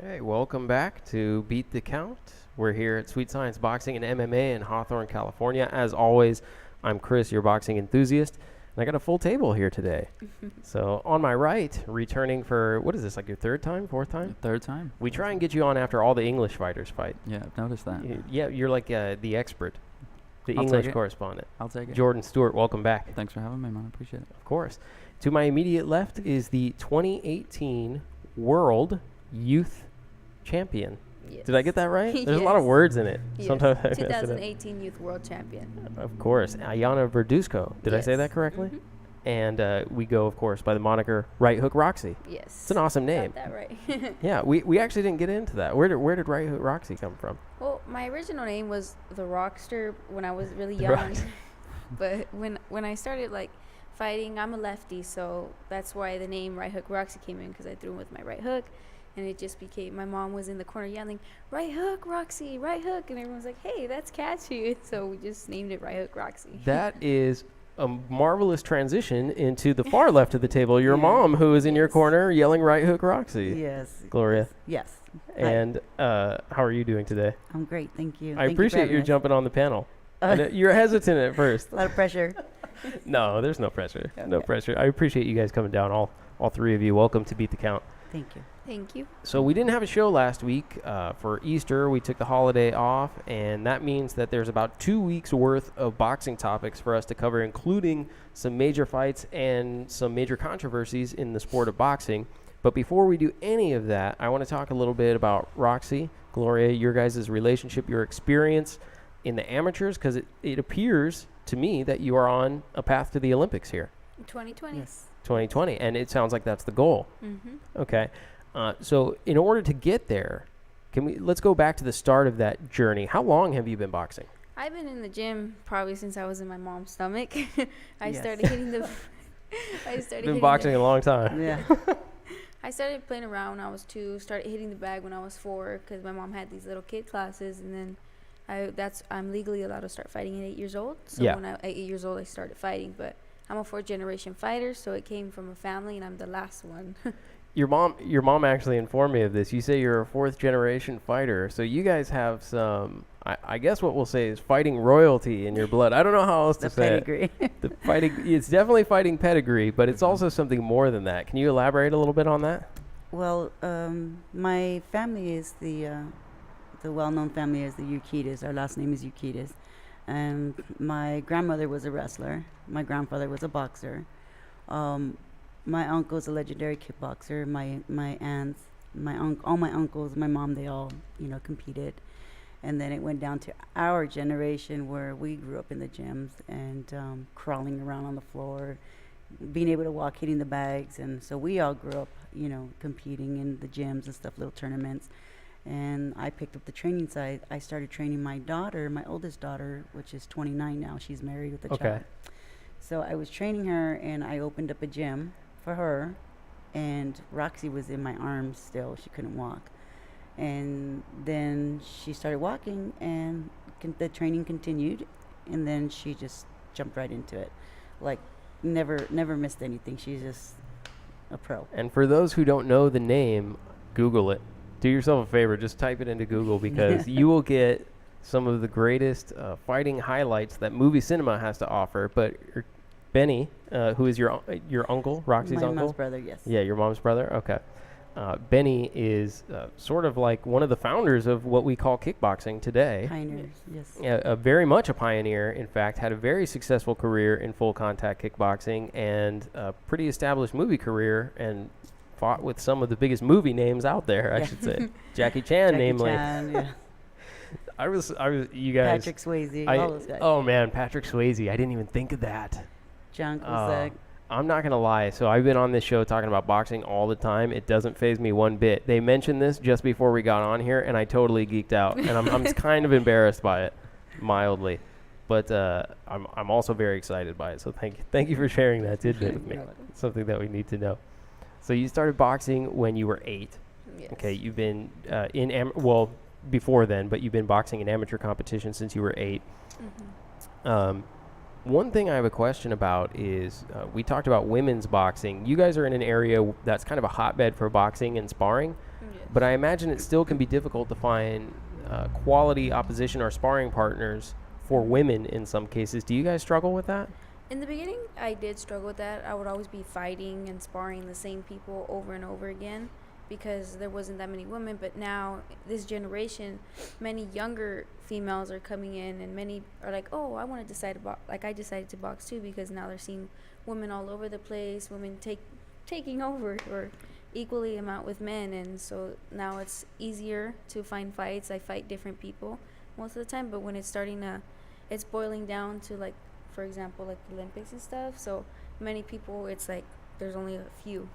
Okay, welcome back to Beat the Count. We're here at Sweet Science Boxing and MMA in Hawthorne, California. As always, I'm Chris, your boxing enthusiast, and I got a full table here today. So on my right, returning for, what is this, like your third time, fourth time? Third time. We try and get you on after all the English fighters fight. Yeah, I've noticed that. Yeah, you're like the expert, the I'll English take it. correspondent. I'll take it. Jordan Stewart, welcome back. Thanks for having me, man. I appreciate it. Of course. To my immediate left is the 2018 World Youth Champion. Yes. Did I get that right? There's a lot of Yes. words in it. Yes. Sometimes I mess it up. 2018 Youth World Champion. Of course. Iyana Verduzco. Did I say Yes. that correctly? Mhm. And we go, of course, by the moniker Right Hook Roxy. Yes. It's an awesome name. Got that right. Yeah, we actually didn't get into that. Where did Right Hook Roxy come from? Well, my original name was the Rockster when I was really The young. Rockster. But when I started like fighting, I'm a lefty, so that's why the name Right Hook Roxy came in, because I threw him with my right hook. And it just became, my mom was in the corner yelling, "Right Hook, Roxy, right hook." And everyone's like, "Hey, that's catchy." So we just named it Right Hook Roxy. That is a marvelous transition into the far left of the table. Your Yeah. mom, who is in your Yes. corner yelling Right Hook Roxy. Yes. Gloria. Yes. Hi. And how are you doing today? I'm great. Thank you. I Thank you for appreciate having you us. jumping on the panel. I Uh, know you're hesitant at first. A lot of pressure. No, there's no pressure. No Okay. pressure. I appreciate you guys coming down, all three of you. Welcome to Beat the Count. Thank you. Thank you. So we didn't have a show last week for Easter. We took the holiday off, and that means that there's about 2 weeks worth of boxing topics for us to cover, including some major fights and some major controversies in the sport of boxing. But before we do any of that, I want to talk a little bit about Roxy, Gloria, your guys' relationship, your experience in the amateurs, because it appears to me that you are on a path to the Olympics here, 2020. Yes. 2020, and it sounds like that's the goal. Mm-hmm. Okay. So in order to get there, let's go back to the start of that journey. How long have you been boxing? I've been in the gym probably since I was in my mom's stomach. I Yes. started hitting the. I started Been hitting boxing a long time. Yeah. I started playing around when I was 2. Started hitting the bag when I was 4 because my mom had these little kid classes, and then I'm legally allowed to start fighting at 8 years old. So Yeah. when at 8 years old, I started fighting. But I'm a 4th-generation fighter, so it came from a family, and I'm the last one. Your mom actually informed me of this. You say you're a 4th-generation fighter, so you guys have some. I guess what we'll say is fighting royalty in your blood. I don't know how else The to say pedigree. it. The fighting. It's definitely fighting pedigree, but it's also something more than that. Can you elaborate a little bit on that? Well, my family is the well-known family is the Urquidez. Our last name is Urquidez. And my grandmother was a wrestler. My grandfather was a boxer. My uncle's a legendary kickboxer. My aunts, all my uncles, my mom, they all, competed. And then it went down to our generation where we grew up in the gyms and crawling around on the floor, being able to walk, hitting the bags. And so we all grew up, competing in the gyms and stuff, little tournaments. And I picked up the training side. I started training my daughter, my oldest daughter, which is 29 now. She's married with a Okay. child. So I was training her, and I opened up a gym for her. And Roxy was in my arms still. She couldn't walk. And then she started walking, and the training continued. And then she just jumped right into it. Like, never missed anything. She's just a pro. And for those who don't know the name, Google it. Do yourself a favor, just type it into Google, because you will get some of the greatest fighting highlights that movie cinema has to offer. But Benny, who is your uncle, Roxy's My uncle? mom's brother, yes. Yeah, your mom's brother? Okay. Benny is sort of like one of the founders of what we call kickboxing today. Pioneers, yes. Very much a pioneer, in fact, had a very successful career in full contact kickboxing and a pretty established movie career, and fought with some of the biggest movie names out there, I should say. Jackie Chan, Jackie namely. Chan, yeah. I was, you guys. Patrick Swayze, I- all those guys. Oh man, Patrick Swayze. I didn't even think of that. John Oh, Cusack. I'm not going to lie. So I've been on this show talking about boxing all the time. It doesn't faze me one bit. They mentioned this just before we got on here, and I totally geeked out. And I'm kind of embarrassed by it, mildly. But I'm also very excited by it. So thank you for sharing that tidbit with me. You're welcome. It's something that we need to know. So you started boxing when you were 8. Yes. Okay, you've been before then, but you've been boxing in amateur competition since you were 8. Mm-hmm. One thing I have a question about is we talked about women's boxing. You guys are in an area that's kind of a hotbed for boxing and sparring. Yes. But I imagine it still can be difficult to find quality opposition or sparring partners for women in some cases. Do you guys struggle with that? In the beginning, I did struggle with that. I would always be fighting and sparring the same people over and over again because there wasn't that many women. But now, this generation, many younger females are coming in, and many are like, oh, I want to decide to box. Like, I decided to box too because now they're seeing women all over the place, women taking over or equally amount with men. And so now it's easier to find fights. I fight different people most of the time, but when it's it's boiling down to, like, for example, like Olympics and stuff. So many people, it's like there's only a few.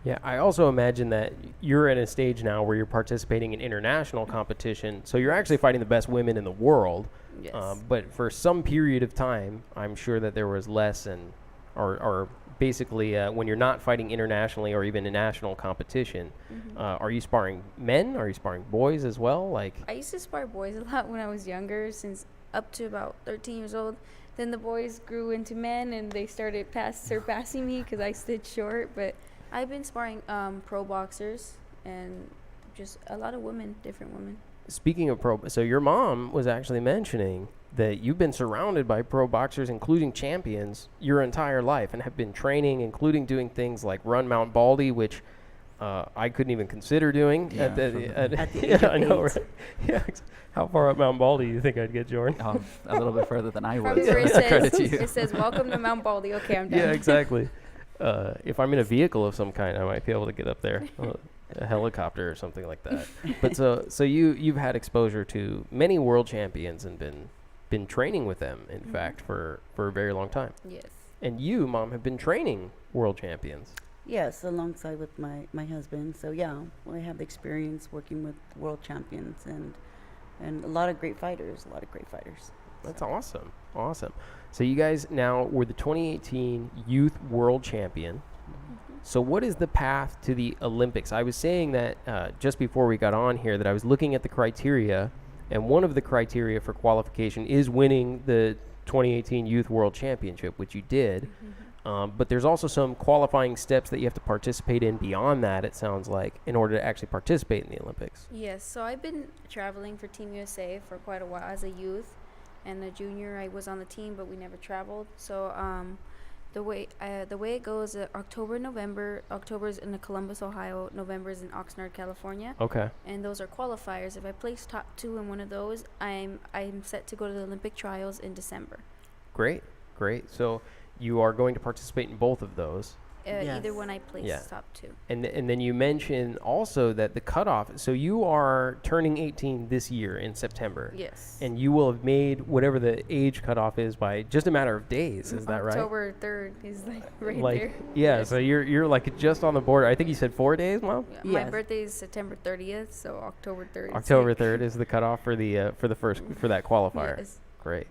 Yeah, I also imagine that you're at a stage now where you're participating in international competition. So you're actually fighting the best women in the world. Yes. But for some period of time, I'm sure that there was less or basically when you're not fighting internationally or even in national competition, are you sparring men? Are you sparring boys as well? Like, I used to spar boys a lot when I was younger, since up to about 13 years old. Then the boys grew into men, and they started surpassing me because I stood short. But I've been sparring pro boxers and just a lot of women, different women. speaking of pro, so your mom was actually mentioning that you've been surrounded by pro boxers, including champions, your entire life, and have been training, including doing things like run Mount Baldy, which I couldn't even consider doing. Yeah, At the age of I know, 8. right? Yeah. How far up Mount Baldy do you think I'd get, Jordan? A little bit further than I was. Probably where Credit to you. it says, welcome to Mount Baldy. Okay, I'm done. Yeah, exactly. If I'm in a vehicle of some kind, I might be able to get up there, a helicopter or something like that. But so you've had exposure to many world champions and been training with them, in fact, for a very long time. Yes. And you, Mom, have been training world champions. Yes, alongside with my husband. So yeah, I have experience working with world champions and a lot of great fighters. That's awesome. Awesome. So you guys now were the 2018 Youth World Champion. So what is the path to the Olympics? I was saying that just before we got on here that I was looking at the criteria, and one of the criteria for qualification is winning the 2018 Youth World Championship, which you did. But there's also some qualifying steps that you have to participate in beyond that, it sounds like, in order to actually participate in the Olympics. Yes, so I've been traveling for Team USA for quite a while. As a youth and a junior, I was on the team, but we never traveled. So the way it goes, October, November. October is in Columbus, Ohio. November is in Oxnard, California. Okay. And those are qualifiers. If I place top 2 in one of those, I'm set to go to the Olympic trials in December. Great. So you are going to participate in both of those. Yes. Either one I place top 2. And then you mentioned also that the cutoff, so you are turning 18 this year in September. Yes. And you will have made whatever the age cutoff is by just a matter of days. Is that right? October 3rd is right there. Yeah, Yes. so you're like just on the border. I think you said 4 days, Mom? Yeah, my Yes. birthday is September 30th, so October 3rd. October 3rd is the cutoff for that qualifier. Yes. Great.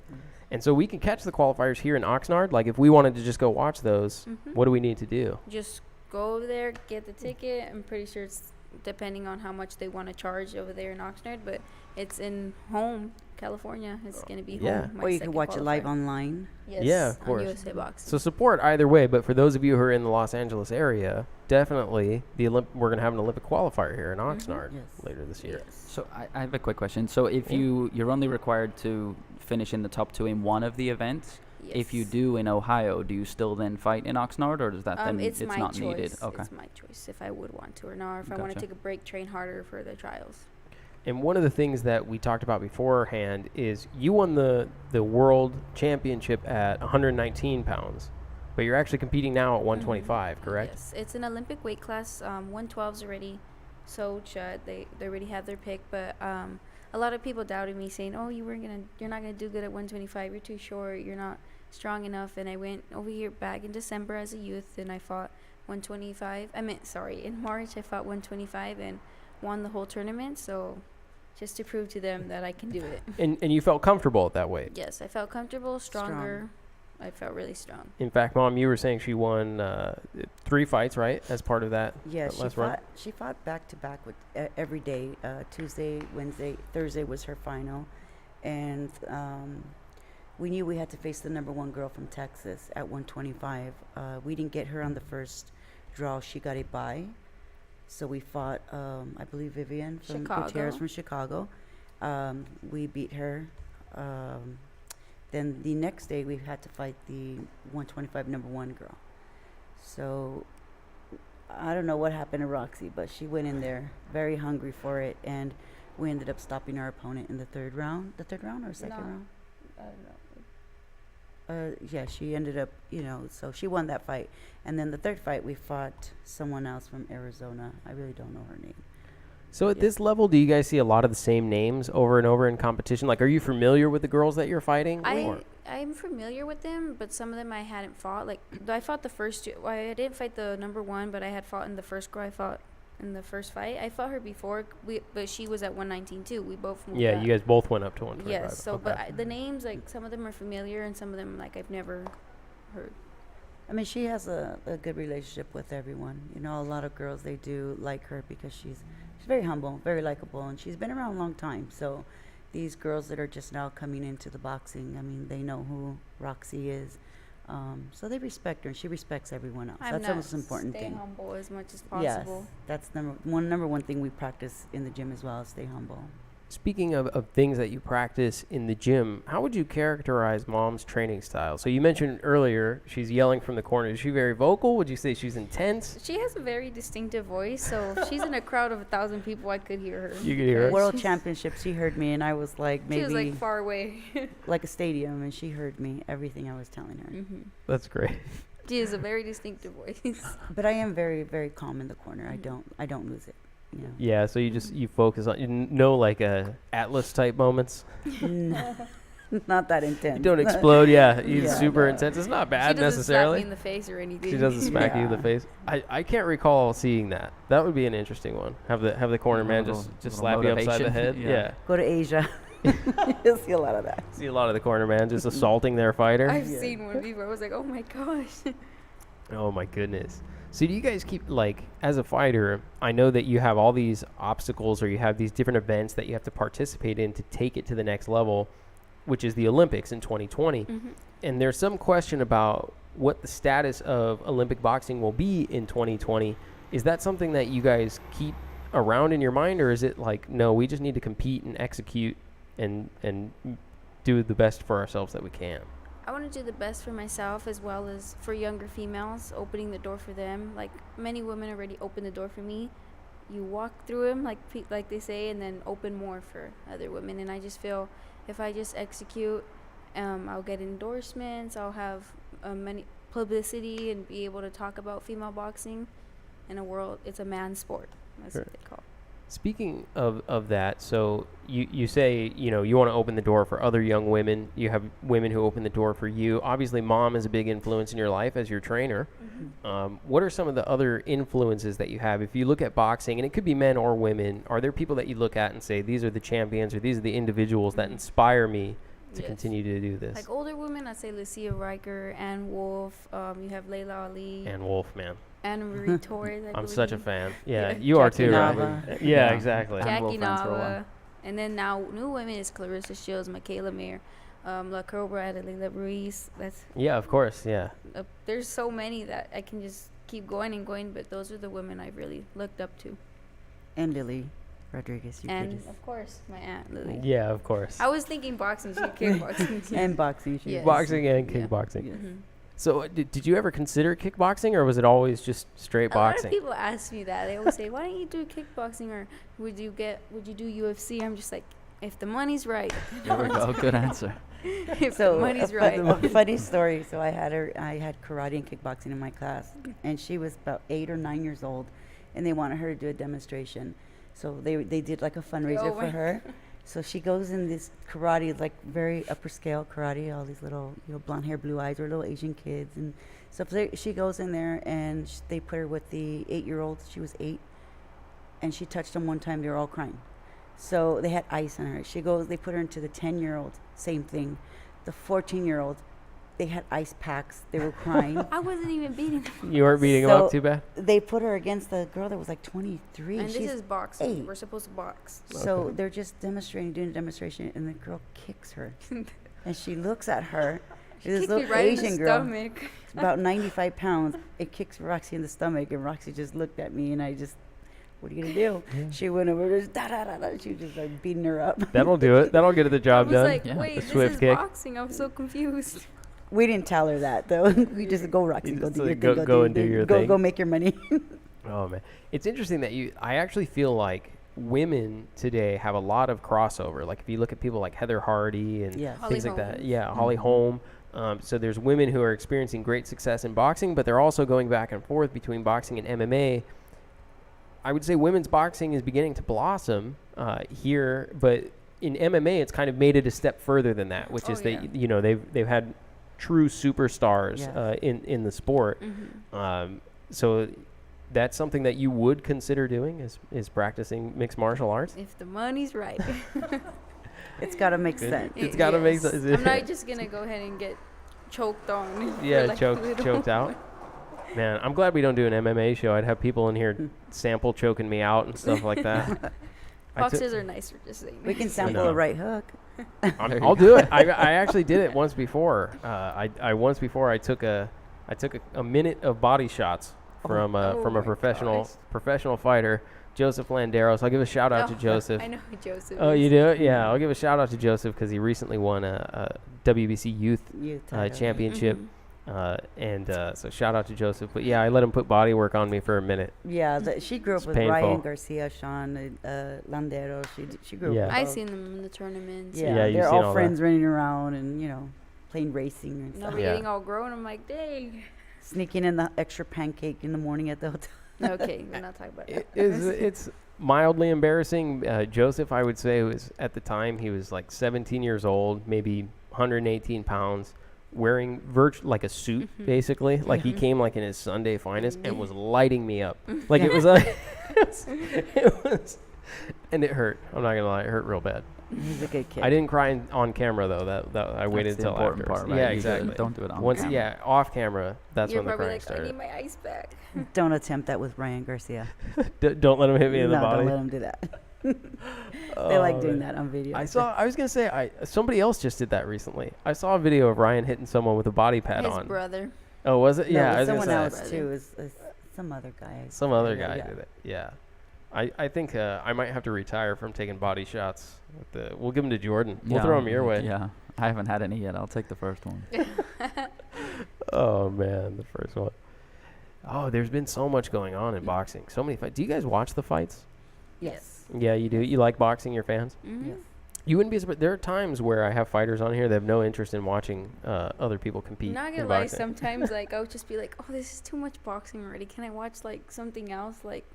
And so we can catch the qualifiers here in Oxnard. Like if we wanted to just go watch those, what do we need to do? Just go over there, get the ticket. I'm pretty sure it's depending on how much they want to charge over there in Oxnard, but it's in home, California. It's going to be Yeah. home. my Or you second can watch it live qualifier. online. Yes, Yeah, of on course. USA Boxing. So support either way, but for those of you who are in the Los Angeles area, definitely we're going to have an Olympic qualifier here in Oxnard Yes. later this year. Yes. So I have a quick question. So if you're only required to finish in the top 2 in one of the events, if you Yes. do in Ohio, do you still then fight in Oxnard, or does that then It's my not choice. needed? Okay. It's my choice if I would want to or not, or if I want to Gotcha. take a break, train harder for the trials. And one of the things that we talked about beforehand is you won the world championship at 119 pounds, but you're actually competing now at 125, correct? Yes, it's an Olympic weight class. 112's already sold shut. They already have their pick, but a lot of people doubted me, saying, "Oh, you're not gonna do good at 125. You're too short. You're not strong enough." And I went over here back in December as a youth, and I fought 125. In March I fought 125 and won the whole tournament. So, just to prove to them that I can do it. And you felt comfortable at that weight. Yes, I felt comfortable, stronger. I felt really strong. In fact, Mom, you were saying she won 3 fights, right, as part of that? Yes, that last run? she fought back to back with every day. Tuesday, Wednesday, Thursday was her final, and we knew we had to face the number 1 girl from Texas at 125. We didn't get her on the first draw. She got a bye, So we fought, I believe Vivian from Chicago. Gutierrez from Chicago. We beat her. Then the next day we had to fight the 125 number one girl. So I don't know what happened to Roxy, but she went in there very hungry for it, and we ended up stopping our opponent in the third round. The third round or second round? I don't know. Yeah, she ended up, so she won that fight. And then the third fight, we fought someone else from Arizona. I really don't know her name. So at this level, do you guys see a lot of the same names over and over in competition? Like, are you familiar with the girls that you're fighting? I'm familiar with them, but some of them I hadn't fought. Like, I fought the first two. Well, I didn't fight the number one, but I had fought in the first girl I fought in the first fight. I fought her before, but she was at 119 too. We both moved Yeah, up. you guys both went up to 125. Yes, so, okay. but the names, like, some of them are familiar, and some of them, like, I've never heard. I mean, she has a good relationship with everyone. A lot of girls, they do like her because she's very humble, very likable, and she's been around a long time. So these girls that are just now coming into the boxing, I mean, they know who Roxy is. So they respect her, and she respects everyone else. That's the most important stay thing. humble as much as Yes, possible. that's number one thing we practice in the gym as well, is stay humble. Speaking of things that you practice in the gym, how would you characterize Mom's training style? So you mentioned earlier she's yelling from the corner. Is she very vocal? Would you say she's intense? She has a very distinctive voice, so if she's in a crowd of 1,000 people, I could hear her. You could hear her? World Championship, she heard me, and I was like She was, maybe like, far away. like a stadium, and she heard me, everything I was telling her. Mm-hmm. That's great. She has a very distinctive voice. But I am very, very calm in the corner. I don't lose it. Yeah, so you focus on, like Atlas type moments. Not that intense. You don't explode, yeah. You're Yeah, super no. intense. It's not She bad doesn't necessarily. slap me in the face or anything. She doesn't smack you in the Yeah. face. I can't recall seeing that. That would be an interesting one. Have the corner man Little- just little slap you upside the motivation. head. Yeah. Yeah. Go to Asia. You'll see a lot of that. See a lot of the corner man just assaulting their fighter. I've Yeah. seen one before. I was like, oh my gosh. Oh my goodness. So do you guys keep, like, as a fighter, I know that you have all these obstacles, or you have these different events that you have to participate in to take it to the next level, which is the Olympics in 2020. Mm-hmm. And there's some question about what the status of Olympic boxing will be in 2020. Is that something that you guys keep around in your mind, or is it like, no, we just need to compete and execute and do the best for ourselves that we can? I want to do the best for myself as well as for younger females, opening the door for them. Like, many women already opened the door for me. You walk through them, like they say, and then open more for other women. And I just feel if I just execute, I'll get endorsements, I'll have many publicity, and be able to talk about female boxing in a world. It's a man's sport. That's Sure. what they call it. Speaking of that, so you say, you want to open the door for other young women. You have women who open the door for you. Obviously, Mom is a big influence in your life as your trainer. Mm-hmm. What are some of the other influences that you have? If you look at boxing, and it could be men or women, are there people that you look at and say, these are the champions, or these are the individuals that inspire me to Yes. continue to do this? Like older women, I'd say Lucia Riker, Ann Wolf, you have Layla Ali, And Wolf, man. Anna Marie Torres. I'm such a fan. Yeah, Yeah. you are Jackie too, right? Nava. Yeah, Yeah. exactly. Jack- Jackie Wolf fans for a while. Nava. And then now new women is Clarissa Shields, Michaela Mayer, La Cobra, Adelila Ruiz. That's Yeah, of course, yeah. there's so many that I can just keep going and going, but those are the women I've really looked up to. And Lily Rodriguez. And of course, my aunt Lily. Yeah, of course. I was thinking boxing, she kickboxing. And boxing. She Yes. Boxing and Yeah. kickboxing. Yes. Mhm. So did you ever consider kickboxing, or was it always just straight A lot of boxing? people ask me that. They always say, "Why don't you do kickboxing, or would you do UFC?" I'm just like, if the money's right. There we go. Good answer. If So the money's a right. funny story. So I had karate and kickboxing in my class, and she was about 8 or 9 years old, and they wanted her to do a demonstration. So they did like a fundraiser Oh for my her. So she goes in this karate, like very upper scale karate, all these little, blonde hair, blue eyes, or little Asian kids and stuff. So she goes in there, and they put her with the 8-year-old. She was 8, and she touched them one time. They were all crying. So they had ice on her. They put her into the 10-year-old, same thing. The 14-year-old, they had ice packs. They were crying. I wasn't even beating them. You weren't beating him So- up too bad? They put her against the girl that was like 23. And this She's is boxing. 8. We're supposed to box. So Okay. they're just doing a demonstration, and the girl kicks her. And she looks at her. This Kicked me little right Asian in the girl, stomach. about 95 pounds. It kicks Roxy in the stomach, and Roxy just looked at me, and I just What are you gonna do? She went over, just da da da da. She was just like beating her up. That'll do it. That'll get the I job was done. like, Yeah. wait, A this swift is kick. boxing. I was so confused. We didn't tell her that though. We just go Roxy, You go just do your like, thing, go and do your thing. Go make your money. Oh man, it's interesting that I actually feel like women today have a lot of crossover. Like if you look at people like Heather Hardy and Yes. things Holly like that. Holm. Yeah, Holly Holm. So there's women who are experiencing great success in boxing, but they're also going back and forth between boxing and MMA. I would say women's boxing is beginning to blossom here, but in MMA, it's kind of made it a step further than that, which is yeah. that they've had true superstars Yes. in the sport. So that's something that you would consider doing is practicing mixed martial arts. If the money's right. It's gotta make sense. It's gotta make Yes. sense. I'm not just gonna go ahead and get choked on. for Yeah, like a little choked out. Man, I'm glad we don't do an MMA show. I'd have people in here sample choking me out and stuff like that. Boxers are nicer, just saying. We can sample know. a right hook. I'll do it. I actually did it once before. I once before I took a minute of body shots from Oh a my professional fighter, Joseph Landeros. I'll give a shout out to Joseph. I know who Joseph Oh, is. you do it? Yeah, I'll give a shout out to Joseph because he recently won a WBC Youth title. Championship. Mhm. So shout out to Joseph. But yeah, I let him put body work on me for a minute. Yeah, she grew up It's with painful. Ryan Garcia, Sean Landero. She grew up. Yeah. with I've all- seen them in the tournaments. Yeah, Yeah, you've they're seen all all friends running around and playing racing and Now stuff. we're Yeah. getting all grown. I'm like, dang. Sneaking in the extra pancake in the morning at the hotel. Okay, we're not talking about that. It's mildly embarrassing. Joseph, I would say, was at the time he was like 17 years old, maybe 118 pounds, wearing like a suit, basically. Like he came like in his Sunday finest and was lighting me up. Like it was like, it was, and it hurt. I'm not gonna lie, it hurt real bad. He's a good kid. I didn't cry on camera though. That I waited That's the until important afterwards. part, right? Yeah, You exactly. don't do it on Once, camera. yeah, off camera. That's You're when the probably crying like, I started. need my ice back. Don't attempt that with Ryan Garcia. Don't let him hit me in the No, body. don't let him do that. They like doing that on video. I was gonna say somebody else just did that recently. I saw a video of Ryan hitting someone with a body pad His on. brother. Oh, was it? No, Yeah, I was someone gonna say else too. Is some other guy. some other guy Yeah. did it. Yeah, I think I might have to retire from taking body shots. We'll give them to Jordan. We'll throw them your way. Yeah, I haven't had any yet. I'll take the first one. Oh man, the first one. Oh, there's been so much going on in boxing. So many fights. Do you guys watch the fights? Yes. Yeah, you do. You like boxing? You're fans? Mm-hmm. Yes. You wouldn't be surprised. There are times where I have fighters on here that have no interest in watching other people compete. Not in gonna lie, boxing. sometimes like I would just be like, oh, this is too much boxing already. Can I watch like something else? Like,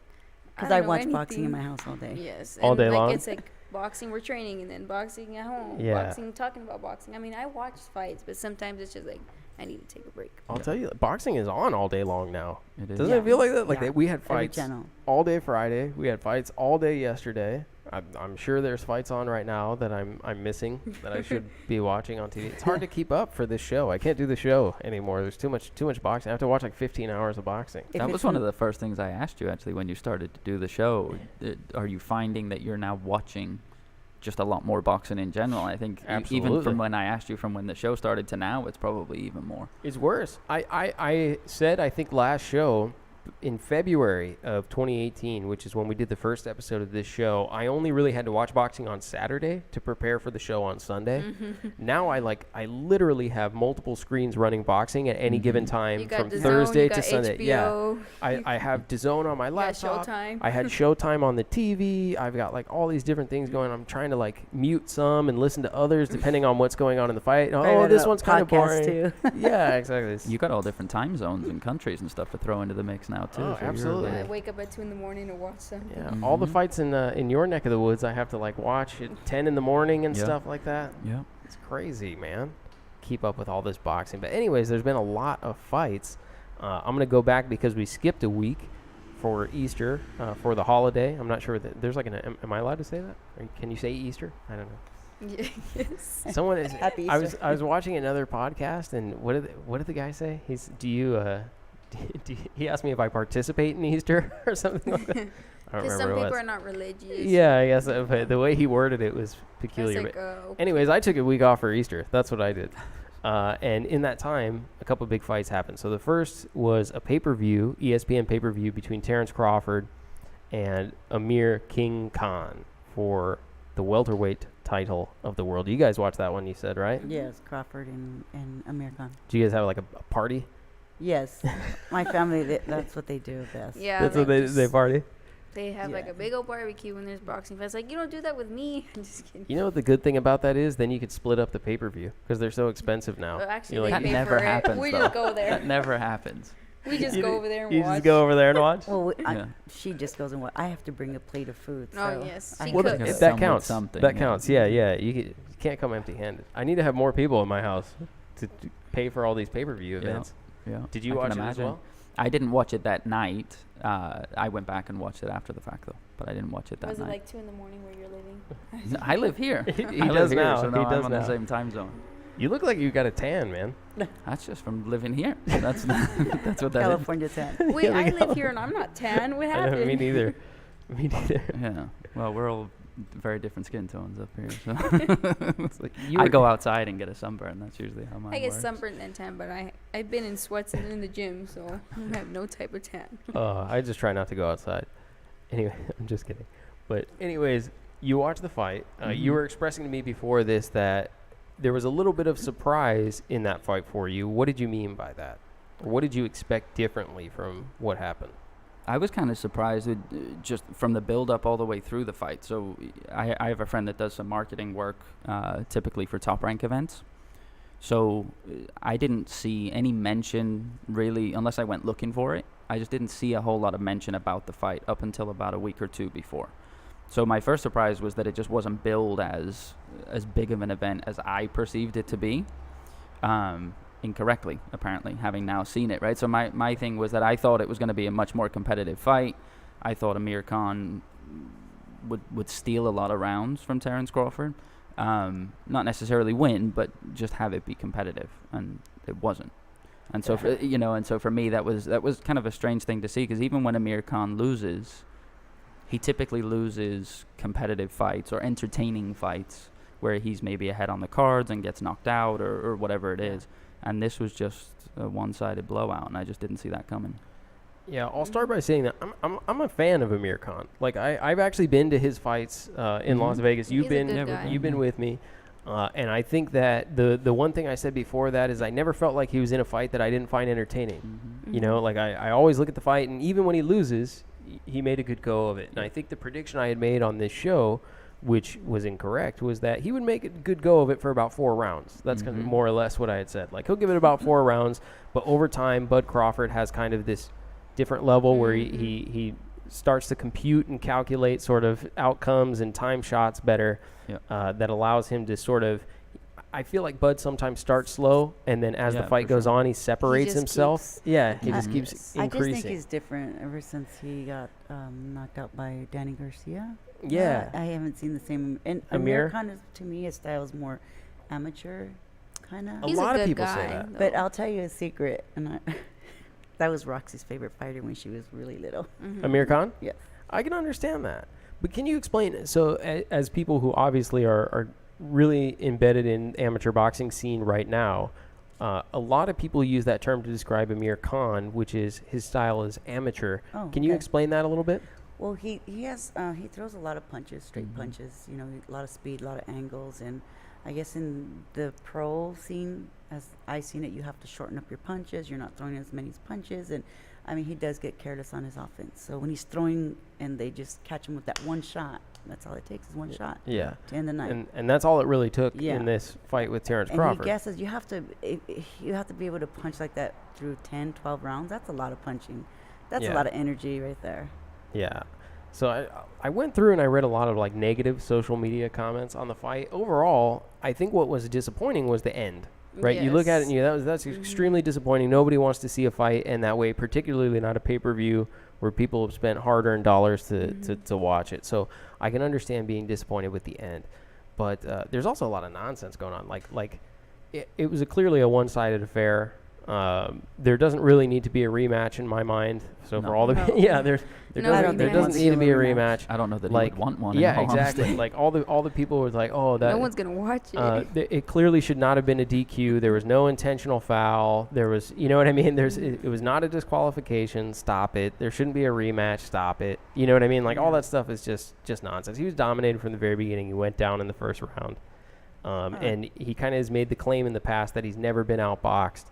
Because don't I know, watch boxing in my anything. house all day. Yes. All and, day like, long? It's like boxing we're training and then boxing at home. Yeah. Boxing talking about boxing. I mean, I watch fights, but sometimes it's just like I need to take a break. I'll tell you, boxing is on all day long now. It is. Doesn't Yeah. it feel like that? Like Yeah. we had Every fights channel. all day Friday. We had fights all day yesterday. I'm sure there's fights on right now that I'm missing that I should be watching on TV. It's hard to keep up for this show. I can't do the show anymore. There's too much boxing. I have to watch like 15 hours of boxing. If That it's was one from- of the first things I asked you actually when you started to do the show. Are you finding that you're now watching just a lot more boxing in general? I think even Absolutely. from when I asked you from when the show started to now, it's probably even more. It's worse. I said, I think last show in February of 2018, which is when we did the first episode of this show, I only really had to watch boxing on Saturday to prepare for the show on Sunday. Now I literally have multiple screens running boxing at any given time You got from DAZN, Thursday you to got Sunday. HBO, Yeah. I have DAZN on my you got laptop. Showtime. I had Showtime on the TV. I've got like all these different things going. I'm trying to like mute some and listen to others depending on what's going on in the fight. Right, Oh, on this a one's kind of podcast boring. too. Yeah, exactly. You got all different time zones and countries and stuff to throw into the mix now too. Oh, so you're absolutely. I really- wake up at 2 a.m. to watch something. Yeah, all the Mhm. fights in your neck of the woods, I have to like watch at 10 in the morning and Yeah. stuff like that. Yeah. It's crazy, man. Keep up with all this boxing. But anyways, there's been a lot of fights. I'm gonna go back because we skipped a week for Easter for the holiday. I'm not sure that there's like am I allowed to say that? Or can you say Easter? I don't know. Yes. Someone is. Happy I was Easter. watching another podcast and what did the guy say? He asked me if I participate in Easter or something like that. I don't Because remember some what it people was. are not religious. Yeah, I guess but the way he worded it was It's peculiar. like, but anyways, I took a week off for Easter. That's what I did. And in that time, a couple big fights happened. So the first was a pay-per-view, ESPN pay-per-view between Terrence Crawford and Amir King Khan for the welterweight title of the world. You guys watched that one, you said, right? Yes, Crawford and Amir Khan. Do you guys have like a party? Yes, my family. That's what they do best. Yeah, That's like what they party? they have like Yeah. a big old barbecue when there's boxing fights. Like, you don't do that with me. I'm just kidding. You know what the good thing about that is? Then you could split up the pay-per-view because they're so expensive now. Well, actually, You're they like, That pay never for happens. it. We though. just go there. That never happens. We just go over there and you watch. just go over there and watch? Well, Yeah. she just goes and what? I have to bring a plate of food. Oh, So yes, I she Well, cooks. Gotta that come with counts. something, That yeah. counts. Yeah, yeah. You can't come empty-handed. I need to have more people in my house to pay for all these pay-per-view Yeah. events. Yeah. Did you I watch can it as imagine. well? I didn't watch it that night. I went back and watched it after the fact, though. But I didn't watch it that Was it night. like 2 in the morning where you're living? No, I live here. He I live does here, now. so He now does I'm on now. the same time zone. You look like you got a tan, man. That's just from living here. That's that's what that is. California 10. Wait, Yeah, we I go. live here and I'm not tan. What I know, happened? me neither. Me neither. Yeah. Well, we're all very different skin tones up here. So It's like I go outside and get a sunburn. That's usually how mine I get works. sunburned and tan, but I've been in sweats and in the gym, so I have no type of tan. I just try not to go outside. Anyway, I'm just kidding. But anyways, you watched the fight. You Mhm. were expressing to me before this that there was a little bit of surprise in that fight for you. What did you mean by that? Or what did you expect differently from what happened? I was kind of surprised with, just from the build up all the way through the fight. So I have a friend that does some marketing work, typically for Top Rank events. So I didn't see any mention really, unless I went looking for it. I just didn't see a whole lot of mention about the fight up until about a week or two before. So my first surprise was that it just wasn't billed as big of an event as I perceived it to be. Incorrectly, apparently, having now seen it, right? So my thing was that I thought it was going to be a much more competitive fight. I thought Amir Khan would steal a lot of rounds from Terence Crawford. Not necessarily win, but just have it be competitive, and it wasn't. And so, for me, that was kind of a strange thing to see, because even when Amir Khan loses, he typically loses competitive fights or entertaining fights where he's maybe ahead on the cards and gets knocked out or whatever it is. And this was just a one-sided blowout, and I just didn't see that coming. Yeah, I'll start by saying that I'm a fan of Amir Khan. Like I've actually been to his fights in Las Vegas. You've He's a been good guy. you've been with me, and I think that the one thing I said before that is I never felt like he was in a fight that I didn't find entertaining. Mm-hmm. You know, like I always look at the fight, and even when he loses, he made a good go of it. And I think the prediction I had made on this show, which was incorrect, was that he would make a good go of it for about 4 rounds. That's kind of Mhm. more or less what I had said. Like he'll give it about 4 rounds, but over time, Bud Crawford has kind of this different level where he starts to compute and calculate sort of outcomes and time shots better. Yep. That allows him to sort of. I feel like Bud sometimes starts slow, and then as the Yeah, fight for goes sure. on, he separates just himself. keeps- Yeah, he Mhm. just keeps Yes. I just increasing. think he's different ever since he got knocked out by Danny Garcia. Yeah. I haven't seen the same. And Amir? Amir Khan, is, to me, his style is more amateur, kind A of. He's lot a of good people say guy, that. though. But I'll tell you a secret, and that was Roxy's favorite fighter when she was really little. Mhm. Amir Khan? Yes. I can understand that. But can you explain, so as people who obviously are really embedded in amateur boxing scene right now, a lot of people use that term to describe Amir Khan, which is his style is amateur. Oh, Can you okay. explain that a little bit? Well, he has he throws a lot of punches, straight Mhm. punches. You know, a lot of speed, a lot of angles, and I guess in the pro scene, as I seen it, you have to shorten up your punches. You're not throwing as many punches, and I mean he does get careless on his offense. So when he's throwing and they just catch him with that one shot, that's all it takes is one shot Yeah. to end the night. And that's all it really took Yeah. in this fight with Terence And Crawford. he guesses you have to be able to punch like that through 10, 12 rounds. That's a lot of punching. That's Yeah. a lot of energy right there. Yeah. So I went through and I read a lot of like negative social media comments on the fight. Overall, I think what was disappointing was the end. Right? You look at it and that's extremely disappointing. Nobody wants to see a fight end that way, particularly not a pay-per-view where people have spent hard-earned dollars to watch it. So I can understand being disappointed with the end. But there's also a lot of nonsense going on. Like it was clearly a one-sided affair. There doesn't really need to be a rematch in my mind. So No. for all the No. there No, I doesn't, don't there think doesn't he need to wants be a a rematch. I don't know that Like, he would want one. Yeah, in all exactly. honesty. Like all the people was like, oh, that No one's gonna watch it. it clearly should not have been a DQ. There was no intentional foul. There was, you know what I mean? It was not a disqualification. Stop it. There shouldn't be a rematch. Stop it. You know what I mean? Like all that stuff is just nonsense. He was dominated from the very beginning. He went down in the first round, and he kind of has made the claim in the past that he's never been outboxed,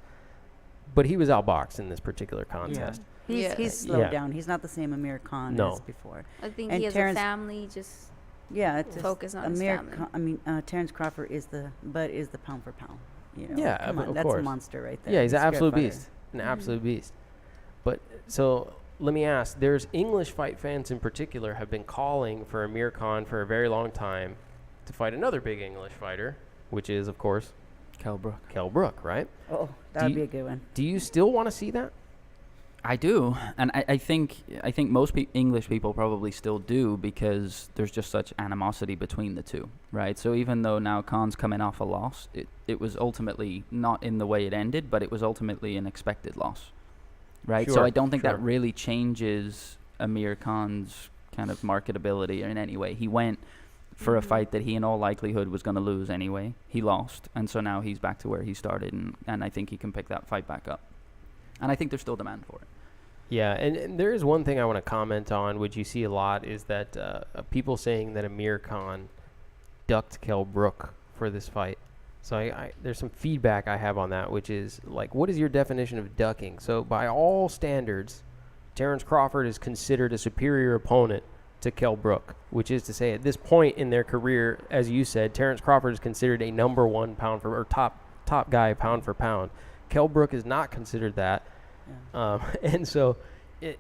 but he was outboxed in this particular contest. He's slowed Yeah. down. He's not the same Amir Khan No. as before. I think and he has Terrence- a family. Just Yeah, it's just focus on his Amir family. Terrence Crawford is the pound for pound. You know, Yeah, come on, of that's course. a monster right there. Yeah, he's an a great absolute fighter. beast. An absolute beast. But so let me ask, there's English fight fans in particular have been calling for Amir Khan for a very long time to fight another big English fighter, which is, of course, Kell Brook. Kell Brook, right? Oh, that Do would you- be a good one. Do you still want to see that? I do, and I think most English people probably still do, because there's just such animosity between the two, right? So even though now Khan's coming off a loss, it was ultimately not in the way it ended, but it was ultimately an expected loss, right? So Sure, I don't think that sure. really changes Amir Khan's kind of marketability in any way. He went for a fight that he in all likelihood was going to lose anyway. He lost, and so now he's back to where he started, and I think he can pick that fight back up. And I think there's still demand for it. Yeah, and there is one thing I want to comment on, which you see a lot, is that people saying that Amir Khan ducked Kell Brook for this fight. So I there's some feedback I have on that, which is, like, what is your definition of ducking? So by all standards, Terrence Crawford is considered a superior opponent to Kell Brook, which is to say, at this point in their career, as you said, Terrence Crawford is considered a number one top guy pound for pound. Kell Brook is not considered that. Yeah. And so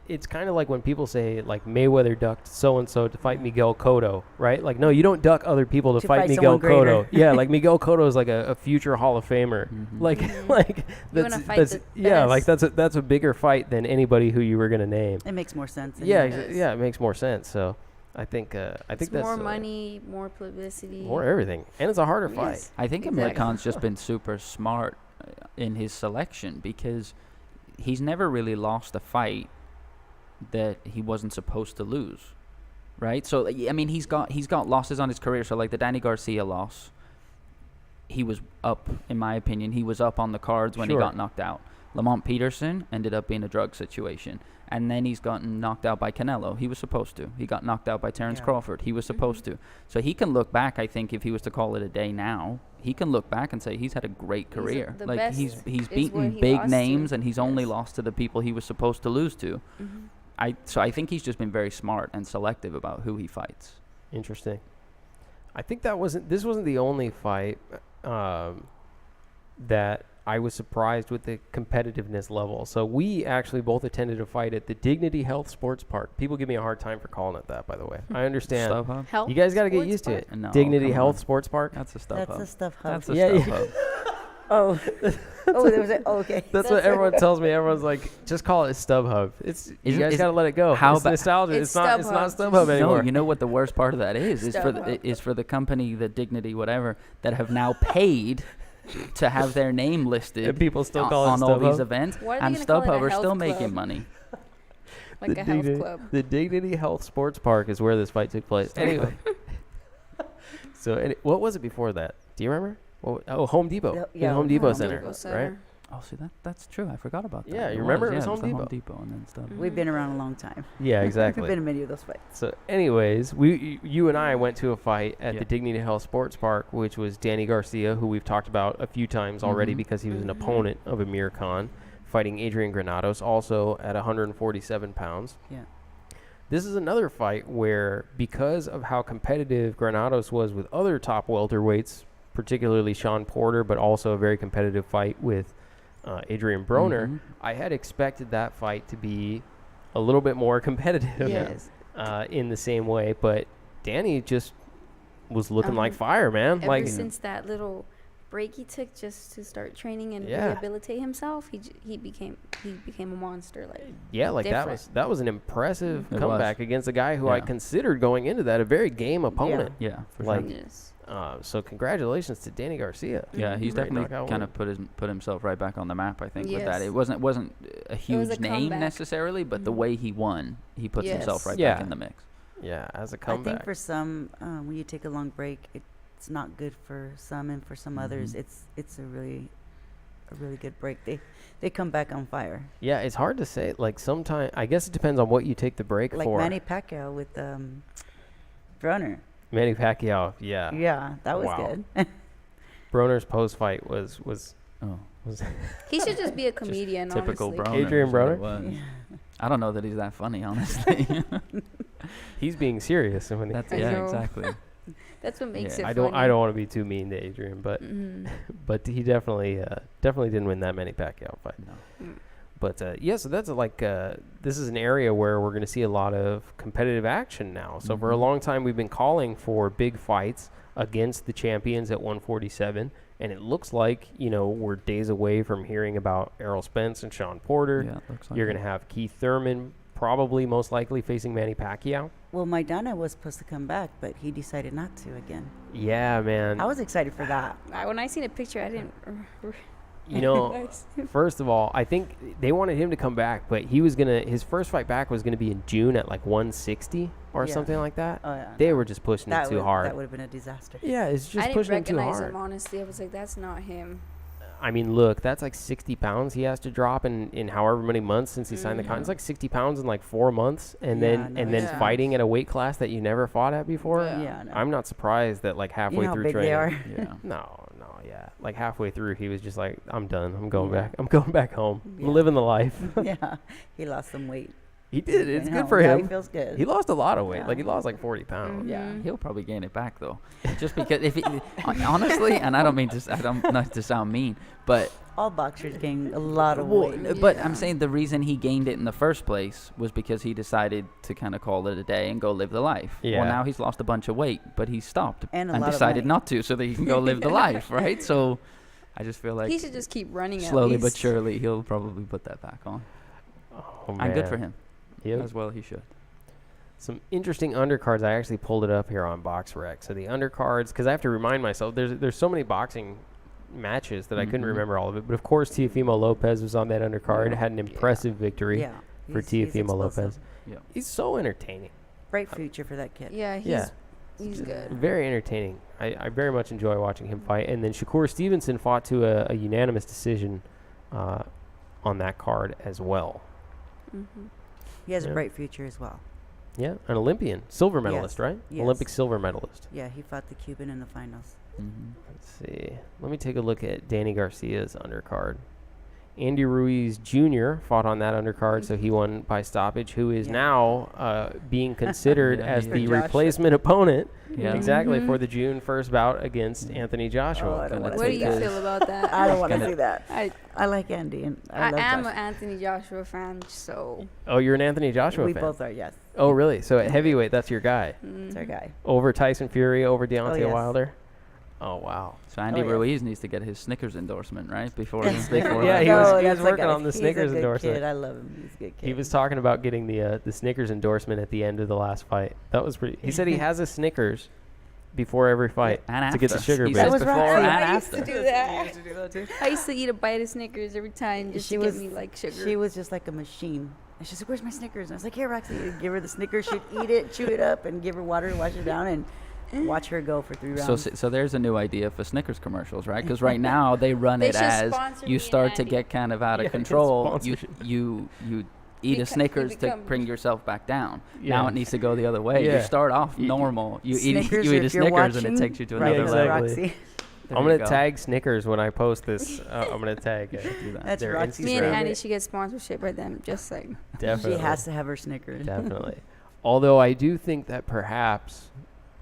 it's kind of like when people say, like, Mayweather ducked so-and-so to fight Miguel Cotto, right? Like, no, you don't duck other people to fight Miguel someone greater. Cotto. Yeah, like Miguel Cotto is like a future Hall of Famer. Like, like You wanna fight the yeah, like best. that's a bigger fight than anybody who you were going to name. It makes more sense. Yeah, Yes. yeah, it makes more sense. So I think It's that's more money, more publicity. more everything, and it's a harder fight. Yes. I think Amir Exactly. Khan's just been super smart in his selection, because he's never really lost a fight that he wasn't supposed to lose, right? So I mean, he's got losses on his career. So like the Danny Garcia loss, he was up, in my opinion, he was up on the cards when Sure. he got knocked out. Lamont Peterson ended up being a drug situation. And then he's gotten knocked out by Canelo. He was supposed to. He got knocked out by Terrence Yeah. Crawford. He was supposed to. So he can look back, I think, if he was to call it a day now, he can look back and say he's had a great He's career. the Like best he's is beaten where he big lost to. names, and he's only Yes. lost to the people he was supposed to lose to. Mhm. So I think he's just been very smart and selective about who he fights. Interesting. I think this wasn't the only fight that I was surprised with the competitiveness level. So we actually both attended a fight at the Dignity Health Sports Park. People give me a hard time for calling it that, by the way. I understand. StubHub? Health You guys got to get sports used to park? it. No, Dignity come Health on. Sports Park. That's a That's StubHub. the stuff hub. That's a Yeah, yeah. StubHub. Oh, there was a. Oh, okay. That's what everyone tells me. Everyone's like, just call it StubHub. You Isn't- guys is- got to let it go. how It's ba- nostalgia. It's It's not StubHub. StubHub anymore. No, you know what the worst part of that is StubHub. for the company, the Dignity, whatever, that have now paid to have their name listed And people still on, call it on all these StubHub? events, Why are they and gonna call it a StubHub are health still club? making money. Like a health club. The Dignity Health Sports Park is where this fight took place. Anyway. So what was it before that? Do you remember? Home Depot. Yeah, The Home Depot Home Center, Depot right? Center. Oh, see that's true. I forgot about that. Yeah, you remember it was yeah, Home the Home Depot. Depot and then stuff. We've been around a long time. Yeah, We've exactly. been in many of those fights. So, anyways, you and I went to a fight at Yeah. the Dignity Health Sports Park, which was Danny Garcia, who we've talked about a few times already Mhm. because he was an Mhm. opponent of Amir Khan, fighting Adrian Granados, also at 147 pounds. Yeah. This is another fight where, because of how competitive Granados was with other top welterweights, particularly Sean Porter, but also a very competitive fight with Adrian Broner, Mhm. I had expected that fight to be a little bit more competitive Yes. in the same way, but Danny just was looking like Um, fire, man. Ever Like, since that little break he took just to start training and Yeah. rehabilitate himself, he became a monster. Like Yeah, like different. that was an impressive It comeback against a guy who I Yeah. considered going into that a very game opponent. Yeah, for Like, sure. yes. So congratulations to Danny Garcia. Yeah, he's Great definitely knockout kind win. of put himself right back on the map. I think with that, Yes. it wasn't a huge a name comeback. necessarily, but the Mhm. way he won, he puts himself Yes. right Yeah. back in the mix. Yeah, as a I comeback. think for some, when you take a long break, it's not good for some, and for some others, Mhm. it's a really good break. They come back on fire. Yeah, it's hard to say. Like sometimes, I guess it depends on what you take the break Like for. Manny Pacquiao with Broner. Manny Pacquiao, yeah. Yeah, that was Wow. good. Broner's post fight was Oh, He should just be a comedian. typical honestly. Broner. Adrian is what it Broner? was. I don't know that he's that funny, honestly. he's being serious. When That's I yeah, know. exactly. That's what makes Yeah. it. I don't funny. want to be too mean to Adrian, but Mhm. but he definitely didn't win that Manny Pacquiao fight. No. But yeah, so that's this is an area where we're going to see a lot of competitive action now. So for a Mhm. long time, we've been calling for big fights against the champions at 147, and it looks like we're days away from hearing about Errol Spence and Sean Porter. Yeah, it looks like You're it. going to have Keith Thurman probably most likely facing Manny Pacquiao. Well, Maidana was supposed to come back, but he decided not to again. Yeah, man. I was excited for that. When I seen a picture, I didn't. Nice. First of all, I think they wanted him to come back, but his first fight back was gonna be in June at like 160 or Yeah. something like that. Oh, yeah. They were just pushing it too That hard. would have been a disaster. Yeah, it's I just didn't pushing him too recognize hard. him, honestly. I was like, that's not him. I mean, look, that's like 60 pounds he has to drop in however many months since he signed the contract. It's like 60 pounds in like 4 months, and Yeah, then no, and then yeah. fighting at a weight class that you never fought at before. Yeah. Yeah, no. I'm not surprised that like You halfway know how through big training. they are. Yeah. No, yeah. Like halfway through, he was just like, "I'm done. I'm going Yeah. back. I'm going back home. Yeah. I'm living the life." Yeah, he lost some weight. He did. It's Went good home. for Yeah, him. He feels good. He lost a lot of weight. Yeah. Like he lost like 40 pounds. Yeah. Mhm. He'll probably gain it back though, just because if he, honestly, and I don't mean to, I don't not to sound mean, but All boxers gain a lot of well, weight. but Yeah. I'm saying the reason he gained it in the first place was because he decided to kind of call it a day and go live the life. Yeah. Well, now he's lost a bunch of weight, but he stopped And a lot of decided money. not to, so that he can go live the life, right? So, I just feel like He should just keep running. slowly at but least. surely he'll probably put that back on. Oh, And good for man. him. Yep. As well, he should. Some interesting undercards. I actually pulled it up here on BoxRec. So the undercards, because I have to remind myself, there's so many boxing matches that I couldn't Mhm. remember all of it. But of course, Teofimo Lopez was on that undercard. Yeah. Had an impressive victory Yeah, for he's Teofimo explosive. Lopez. Yeah. He's so entertaining. Bright future for that kid. Yeah, Yeah. he's good. Very entertaining. I very much enjoy watching him fight. And then Shakur Stevenson fought to a unanimous decision on that card as well. Mm-hmm. He has Yeah. a bright future as well. Yeah, an Olympian, silver medalist, Yes. right? Yes. Olympic silver medalist. Yeah, he fought the Cuban in the finals. Mm-hmm. Let's see. Let me take a look at Danny Garcia's undercard. Andy Ruiz Jr. fought on that undercard, so he won by stoppage, who is Yeah. now being considered Yeah, as he the is. replacement opponent Yeah. exactly Mhm. for the June 1st bout against Anthony Oh, Joshua. I don't Gonna want to What do see you that. feel about that? I don't want to Gonna- see that. I I like Andy, and I love am Josh. an Anthony Joshua fan, so Oh, you're an Anthony Joshua We fan? both are, yes. Oh, really? So at heavyweight, that's your guy? It's our guy. Over Tyson Fury, over Deontay yes. Wilder? Oh, wow. So Andy Oh, yeah. Ruiz needs to get his Snickers endorsement, right? Before Yes. before Yeah, that. he was that's a working guy. on the He's a Snickers good endorsement. Kid. I love him. He's a good kid. He was talking about getting the Snickers endorsement at the end of the last fight. That was pretty. He said he has a Snickers before every fight And to get the after. sugar He bit. says was before Roxy. and I used to after. do that. I used to eat a bite of Snickers every time just She to was- get me like sugar. She was just like a machine. And she said, "Where's my Snickers?" And I was like, "Here, Roxy." You'd give her the Snickers. She'd eat it, chew it up, and give her water, wash it down, and watch her go for 3 rounds. So there's a new idea for Snickers commercials, right? Because right now they run They it should as sponsor me you and start to Andy. get kind of out Yeah, of get control. You sponsorship. you eat a Beca- Snickers to become- bring yourself back down. Yeah. Now it needs to go the other way. Yeah. You start off You- normal. You eat Snickers, you eat a if you're Snickers and it watching, takes you to right another next Yeah, to level. exactly. Roxy. There I'm you going go. to tag Snickers when I post this. I'm going to tag Do that. That's their Roxy's me and Instagram. Annie should get sponsorship by them. Just like Definitely. She has to have her Snickers. Definitely. Although I do think that perhaps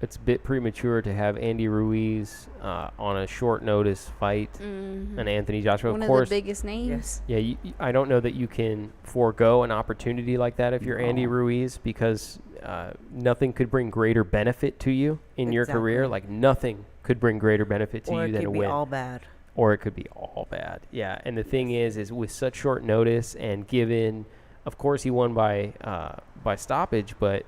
it's a bit premature to have Andy Ruiz on a short notice fight and Anthony Joshua. One of course, the biggest names. yeah. I don't know that you can forego an opportunity like that if you're Andy Ruiz, because nothing could bring greater benefit to you in your career. Like nothing could bring greater benefit to you than a win. Or it could be all bad. Or it could be all bad. Yeah. And the thing is with such short notice and given, of course, he won by stoppage, but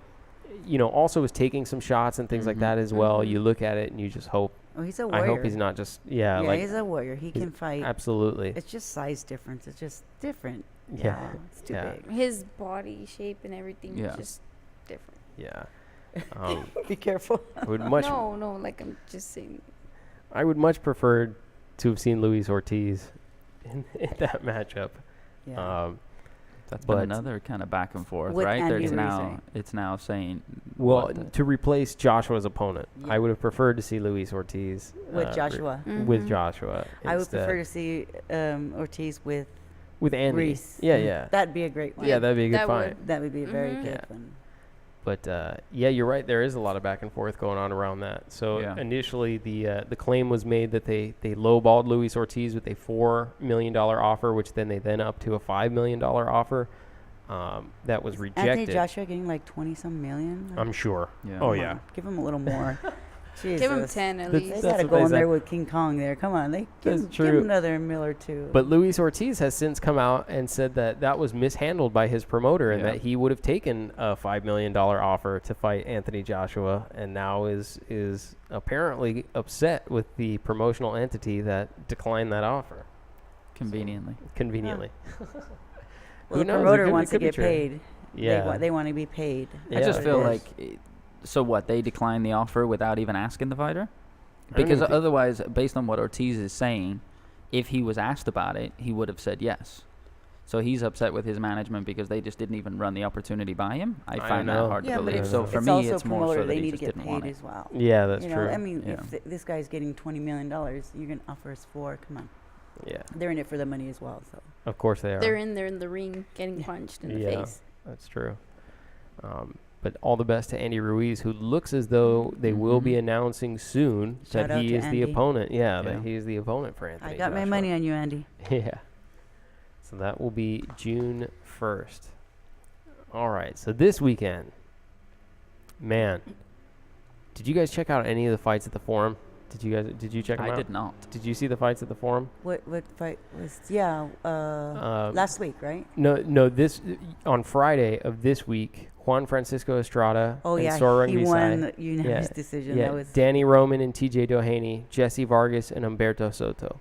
also is taking some shots and things like that as well. You look at it and you just hope. Oh, he's a warrior. I hope he's not just like he's a warrior. He can fight. Absolutely. It's just size difference. It's just different. Yeah. It's too big. His body shape and everything is just different. Yeah. Be careful. I would much. No, like I'm just saying. I would much prefer to have seen Luis Ortiz in that matchup. Yeah. That's been another kind of back and forth, What right? Andy It's now saying. To replace Joshua's opponent, Yeah. I would have preferred to see Luis Ortiz With Joshua. With Joshua. I would prefer to see Ortiz with Andy. Ruiz. Yeah. That'd be a great one. Yeah, that'd be a good fight. That would be a very good one. But you're right. There is a lot of back and forth going on around that. So initially, the claim was made that they lowballed Luis Ortiz with a $4 million offer, which then they upped to a $5 million offer. That was rejected. Anthony Joshua getting like 20-some million. I'm sure. Yeah. Oh yeah. Give him a little more. Jesus. Give him 10 at least. They That's gotta what go they in said. there with King Kong there. Come on, give him another $1 or $2 million. But Luis Ortiz has since come out and said that was mishandled by his promoter and that he would have taken a $5 million offer to fight Anthony Joshua, and now is apparently upset with the promotional entity that declined that offer. Conveniently. Well, the knows? promoter wants could to be get true. paid. Yeah. They want to be paid. I just of feel course. like, so what, they declined the offer without even asking the fighter? I don't Because even otherwise, based on what Ortiz is saying, if he was asked about it, he would have said yes. So he's upset with his management because they just didn't even run the opportunity by him. I find that hard to Yeah, but believe. it's, So for it's me, also it's more promoter. so that They he need to just get didn't want paid it. as well. Yeah, that's you know, true. I mean, Yeah. if this guy's getting $20 million, you're gonna offer us $4 million. Come on. Yeah. They're in it for the money as well. So. Of course they are. They're in there in the ring getting punched in the face. That's true. But all the best to Andy Ruiz, who looks as though they will be announcing soon Shout that out he to is the Andy. opponent. Yeah, Yeah. that he is the opponent for Anthony I got my Joshua. money on you, Andy. Yeah. So that will be June 1st. All right. So this weekend, man, did you guys check out any of the fights at the Forum? Did you check them out? I did not. Did you see the fights at the Forum? What fight was? Yeah, last week, right? No. This on Friday of this week, Juan Francisco Estrada Oh and yeah, Sorang he Visay. won the unanimous decision. Yeah, That was Danny Roman and TJ Doheny, Jessie Vargas and Humberto Soto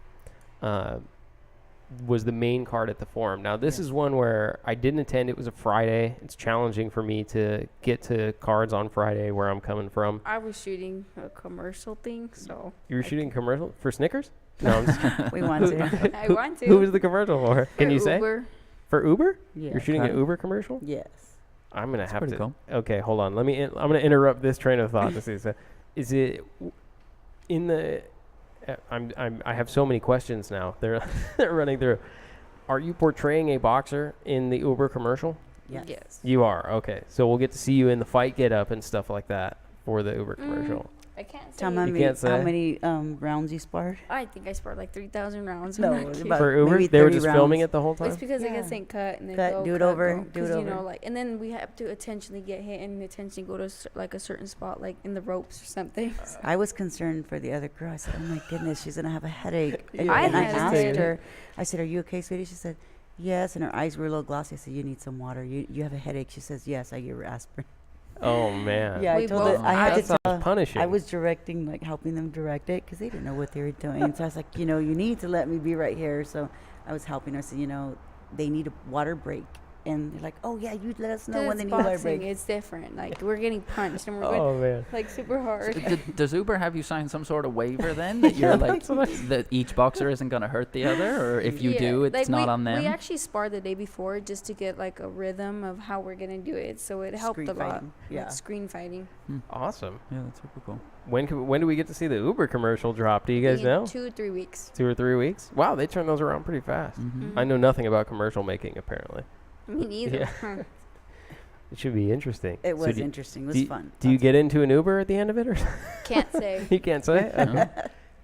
was the main card at the Forum. Now, this is one where I didn't attend. It was a Friday. It's challenging for me to get to cards on Friday where I'm coming from. I was shooting a commercial thing, so. You were shooting commercial for Snickers? No, I'm just we want to. I want to. Who was the commercial for? Can you say? Uber. For Uber? Yeah. You're shooting an Uber commercial? Yes. I'm gonna have pretty to. cool. Okay, hold on. I'm gonna interrupt this train of thought to see. So, is it in the? I have so many questions now. They're running through. Are you portraying a boxer in the Uber commercial? Yes. You are. Okay, so we'll get to see you in the fight get up and stuff like that for the Uber commercial. I can't say. Tell me You can't say. how many rounds you sparred. I think I sparred like 3,000 rounds. No, I'm not kidding. about For Uber, maybe they were 30 just filming rounds. it the whole time. It's because it Yeah. gets saying cut and then Cut, go, do it cut, over, go. do it 'Cause, you over. know, like, and then we have to intentionally get hit and intentionally go to like a certain spot, like in the ropes or something. I was concerned for the other girl. I said, "Oh my goodness, she's gonna have a headache." And, Yeah. I and I had a asked headache. her. I said, "Are you okay, sweetie?" She said, "Yes." And her eyes were a little glossy. I said, "You need some water. You have a headache." She says, "Yes, I give her aspirin." Oh man. Yeah, I We told both- her. I had That to sounds tell. punishing. I was directing, like helping them direct it because they didn't know what they were doing. So I was like, you need to let me be right here. So I was helping her. So they need a water break, and they're like, oh yeah, you let us know when they need a water boxing, break. it's different. Like we're getting punched and we're going Oh man. like super hard. Does Uber have you sign some sort of waiver then that you're like that each boxer isn't going to hurt the other, or if you Yeah, do, it's like, not we, on them? We actually sparred the day before just to get like a rhythm of how we're gonna do it. So it helped Screen a lot. fighting, yeah. Like screen fighting. Awesome. Yeah, that's super cool. When do we get to see the Uber commercial drop? Do you guys In know? 2 or 3 weeks. 2 or 3 weeks? Wow, they turn those around pretty fast. Mm-hmm. I know nothing about commercial making apparently. Me neither. Yeah. Huh. It should be interesting. It So was do- interesting. It was fun. Do you get into an Uber at the end of it, or Can't say. you can't say? No?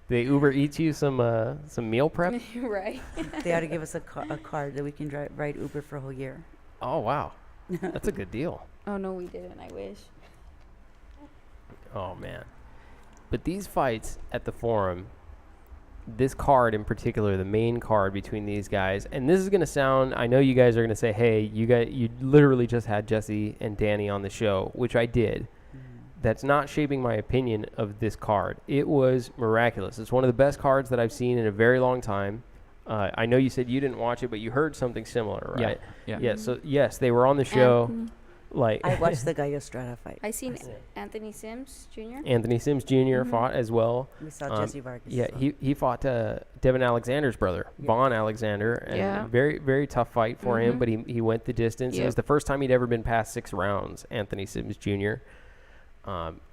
They Uber eats you some meal prep. Right. They ought to give us a card that we can ride Uber for a whole year. Oh wow, that's a good deal. Oh no, we didn't. I wish. Oh man, but these fights at the Forum, this card in particular, the main card between these guys, and this is gonna sound. I know you guys are gonna say, "Hey, you literally just had Jessie and Danny on the show," which I did. That's not shaping my opinion of this card. It was miraculous. It's one of the best cards that I've seen in a very long time. I know you said you didn't watch it, but you heard something similar, right? Yeah. Yeah. So yes, they were on the show. Like I watched the Gallo Estrada fight. I seen Anthony Sims Jr. Anthony Sims jr. fought as well. We saw Jessie Vargas. Yeah, so. he fought Devin Alexander's brother, Yeah. Vaughn Alexander, and Yeah. very, very tough fight for him, but he went the distance. It Yep. was the first time he'd ever been past 6 rounds, Anthony Sims Jr.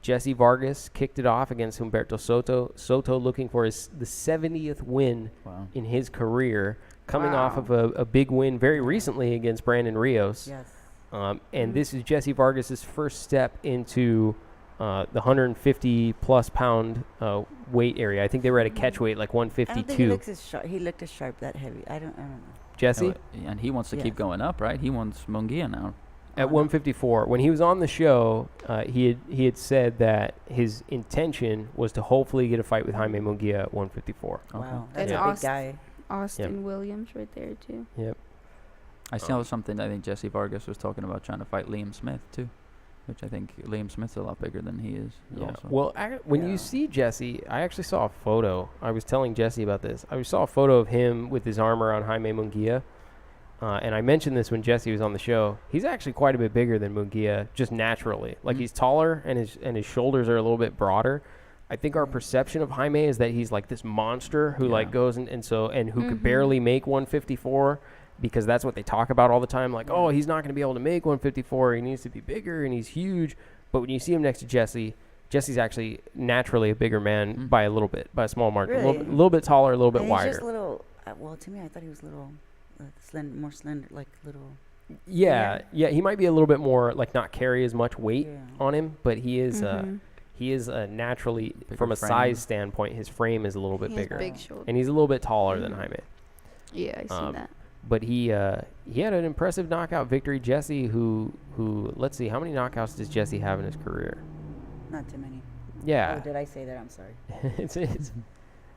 Jessie Vargas kicked it off against Humberto Soto. Soto looking for the 70th win Wow. in his career, coming Wow. off of a big win very recently against Brandon Rios. Yes. And this is Jessie Vargas' first step into the 150-plus pound weight area. I think they were at a catch weight, like I don't think he 152. looks as sharp. He looked as sharp that heavy. I don't know. Jesse? And he wants to Yes. keep going up, right? He wants Munguia now. At 154. When he was on the show, he had said that his intention was to hopefully get a fight with Jaime Munguia at 154. Okay. Wow, And that's a big Austin. guy. Austin Williams right there too. Yep. I saw something. I think Jessie Vargas was talking about trying to fight Liam Smith too, which I think Liam Smith's a lot bigger than he is. Yeah. Also. Well, when you Yeah. see Jesse, I actually saw a photo. I was telling Jesse about this. I saw a photo of him with his arm around Jaime Munguia. And I mentioned this when Jesse was on the show. He's actually quite a bit bigger than Munguia, just naturally. Like he's taller and his shoulders are a little bit broader. I think our perception of Jaime is that he's like this monster who like goes and who could barely make 154, because that's what they talk about all the time. Like, oh, he's not going to be able to make 154. He needs to be bigger and he's huge. But when you see him next to Jesse, Jesse's actually naturally a bigger man by a little bit, by a small margin. Really? A little bit taller, a little bit And wider. He's just little. Well, to me, I thought he was little, more slender, like little. Yeah, he might be a little bit more like not carry as much weight Yeah. on him, but he is naturally Bigger from a frame. size standpoint, his frame is a little bit He has bigger, big shoulders. and he's a little bit taller than Jaime. Yeah, I seen that. But he had an impressive knockout victory. Jesse, who let's see, how many knockouts does Jesse have in his career? Not too many. Yeah, Oh, did I say that? I'm sorry. it's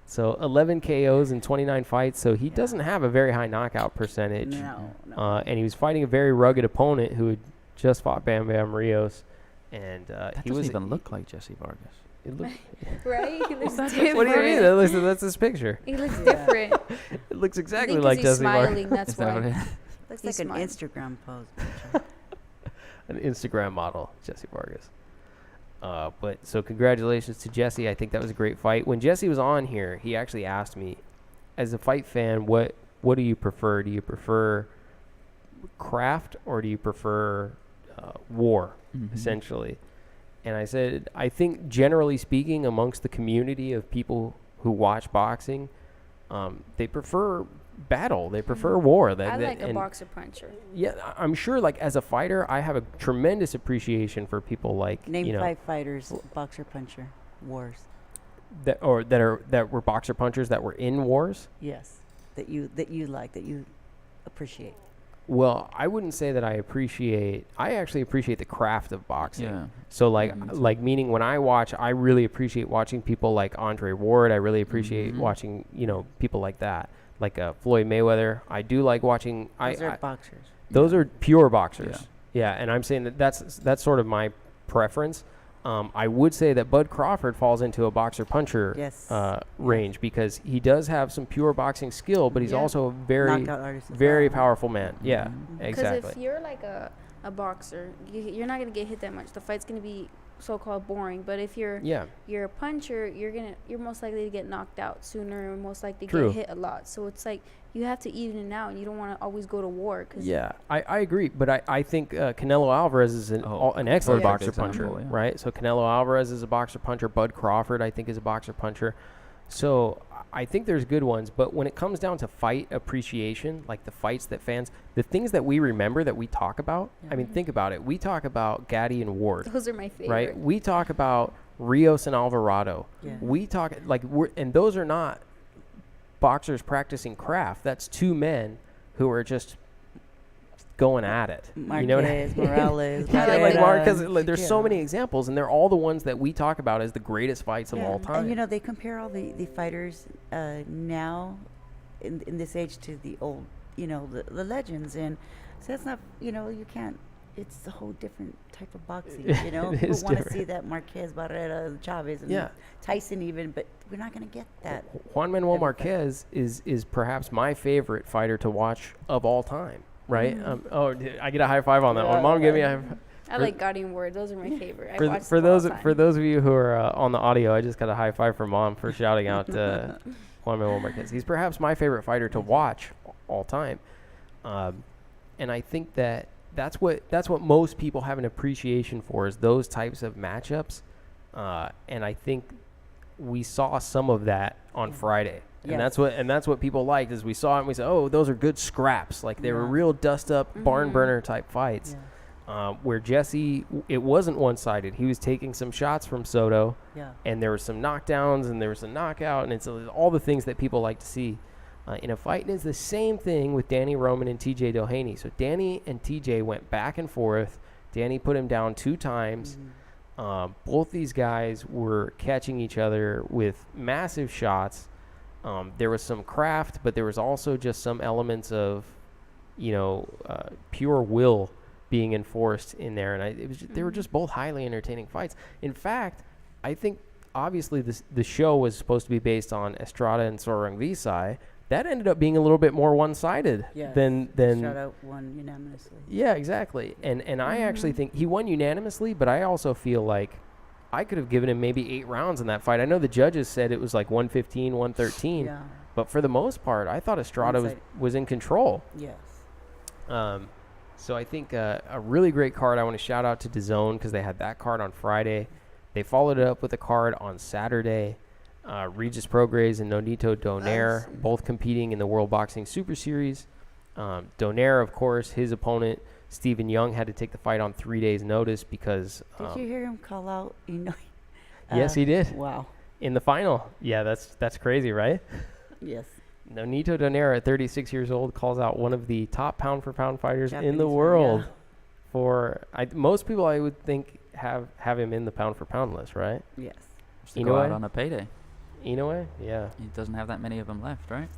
so 11 KOs in 29 fights. So he doesn't have a very high knockout percentage. No. And he was fighting a very rugged opponent who had just fought Bam Bam Rios, and that he doesn't was even look like Jessie Vargas. It looked, Right? He looks different. what do you mean? That's his picture. He looks different. It looks I exactly think 'cause like he's Jesse Vargas. smiling. That's Is that what why. it is? Looks He's like an smart. Instagram pose. An Instagram model, Jesse Vargas. But so congratulations to Jesse. I think that was a great fight. When Jesse was on here, he actually asked me, as a fight fan, what do you prefer? Do you prefer craft or do you prefer war, essentially? And I said, I think generally speaking, amongst the community of people who watch boxing, they prefer battle. They prefer war. I like a boxer puncher. Yeah, I'm sure. Like as a fighter, I have a tremendous appreciation for people like Name 5 fighters, boxer, puncher, wars. that were boxer punchers that were in wars. Yes, that you like, that you appreciate. Well, I wouldn't say that I actually appreciate the craft of boxing. Yeah. So like meaning when I watch, I really appreciate watching people like Andre Ward. I really appreciate watching, people like that. Like Floyd Mayweather. I do like watching. Those are boxers. Those are pure boxers. Yeah, and I'm saying that's sort of my preference. I would say that Bud Crawford falls into a boxer puncher range because he does have some pure boxing skill, but he's also a very Knockout artist as very well. powerful man. Yeah, Because exactly. if you're like a boxer, you're not gonna get hit that much. The fight's gonna be so-called boring. But if you're a puncher, you're most likely to get knocked out sooner, and most likely to get hit a lot. So it's like you have to even it out, and you don't want to always go to war. I agree, but I think Canelo Alvarez is an excellent boxer puncher, right? So Canelo Alvarez is a boxer puncher. Bud Crawford, I think, is a boxer puncher. So I think there's good ones, but when it comes down to fight appreciation, like the fights that fans, the things that we remember that we talk about, I mean, think about it. We talk about Gaddy and Ward, Those are my favorite. right? We talk about Rios and Alvarado. Yeah. We talk, like, and those are not boxers practicing craft. That's two men who are just going at it. Marquez, you know what I mean? Morales, Yeah, like Barrera, Marquez, like, there's so yeah. many examples, and they're all the ones that we talk about as the greatest fights of all time. And you know, they compare all the fighters now in this age to the old, you know, the legends, and so that's not, you know, you can't. It's a whole different type of boxing, you know. It People is want to different. see that Marquez, Barrera, Chavez, and Yeah. Tyson even, but we're not going to get that. Juan Manuel every fight. Marquez is perhaps my favorite fighter to watch of all time, right? I get a high five on that one. Mom gave me a high five. I like Guardian Ward. Those are my favorite. I watch For them all those the time. for those of you who are on the audio, I just got a high five from Mom for shouting out Juan Manuel Marquez. He's perhaps my favorite fighter to watch all time, and I think that's what most people have an appreciation for, is those types of matchups, and I think we saw some of that on Friday. And Yes. that's what people liked, is we saw it and we said, oh, those are good scraps. Like, they were Yeah. real dust up barn burner type fights. Yeah. Where Jessie, it wasn't one-sided. He was taking some shots from Soto, Yeah. and there were some knockdowns and there was a knockout, and it's all the things that people like to see in a fight. And it's the same thing with Danny Roman and TJ Doheny. So Danny and TJ went back and forth. Danny put him down 2 times. Both these guys were catching each other with massive shots. There was some craft, but there was also just some elements of, pure will being enforced in there. And they were just both highly entertaining fights. In fact, I think obviously the show was supposed to be based on Estrada and Sorang Visai. That ended up being a little bit more one-sided than Estrada won unanimously. Yeah, exactly. And I actually think he won unanimously, but I also feel like I could have given him maybe 8 rounds in that fight. I know the judges said it was like 115, 113, Yeah. but for the most part, I thought Estrada One-sided. was in control. Yes. So I think a really great card. I want to shout out to DAZN because they had that card on Friday. They followed it up with a card on Saturday. Regis Prograis and Nonito Donaire both competing in the World Boxing Super Series. Donaire, of course, his opponent, Stephen Young, had to take the fight on 3 days' notice because... Did you hear him call out? Yes, he did. Wow. In the final. Yeah, that's crazy, right? Yes. Nonito Donaire, at 36 years old, calls out one of the top pound-for-pound fighters in Japanese the one, world. yeah. Most people, I would think, have him in the pound-for-pound list, right? Yes. Just to go out Inoue? on a payday. Inoue? Yeah. He doesn't have that many of them left, right?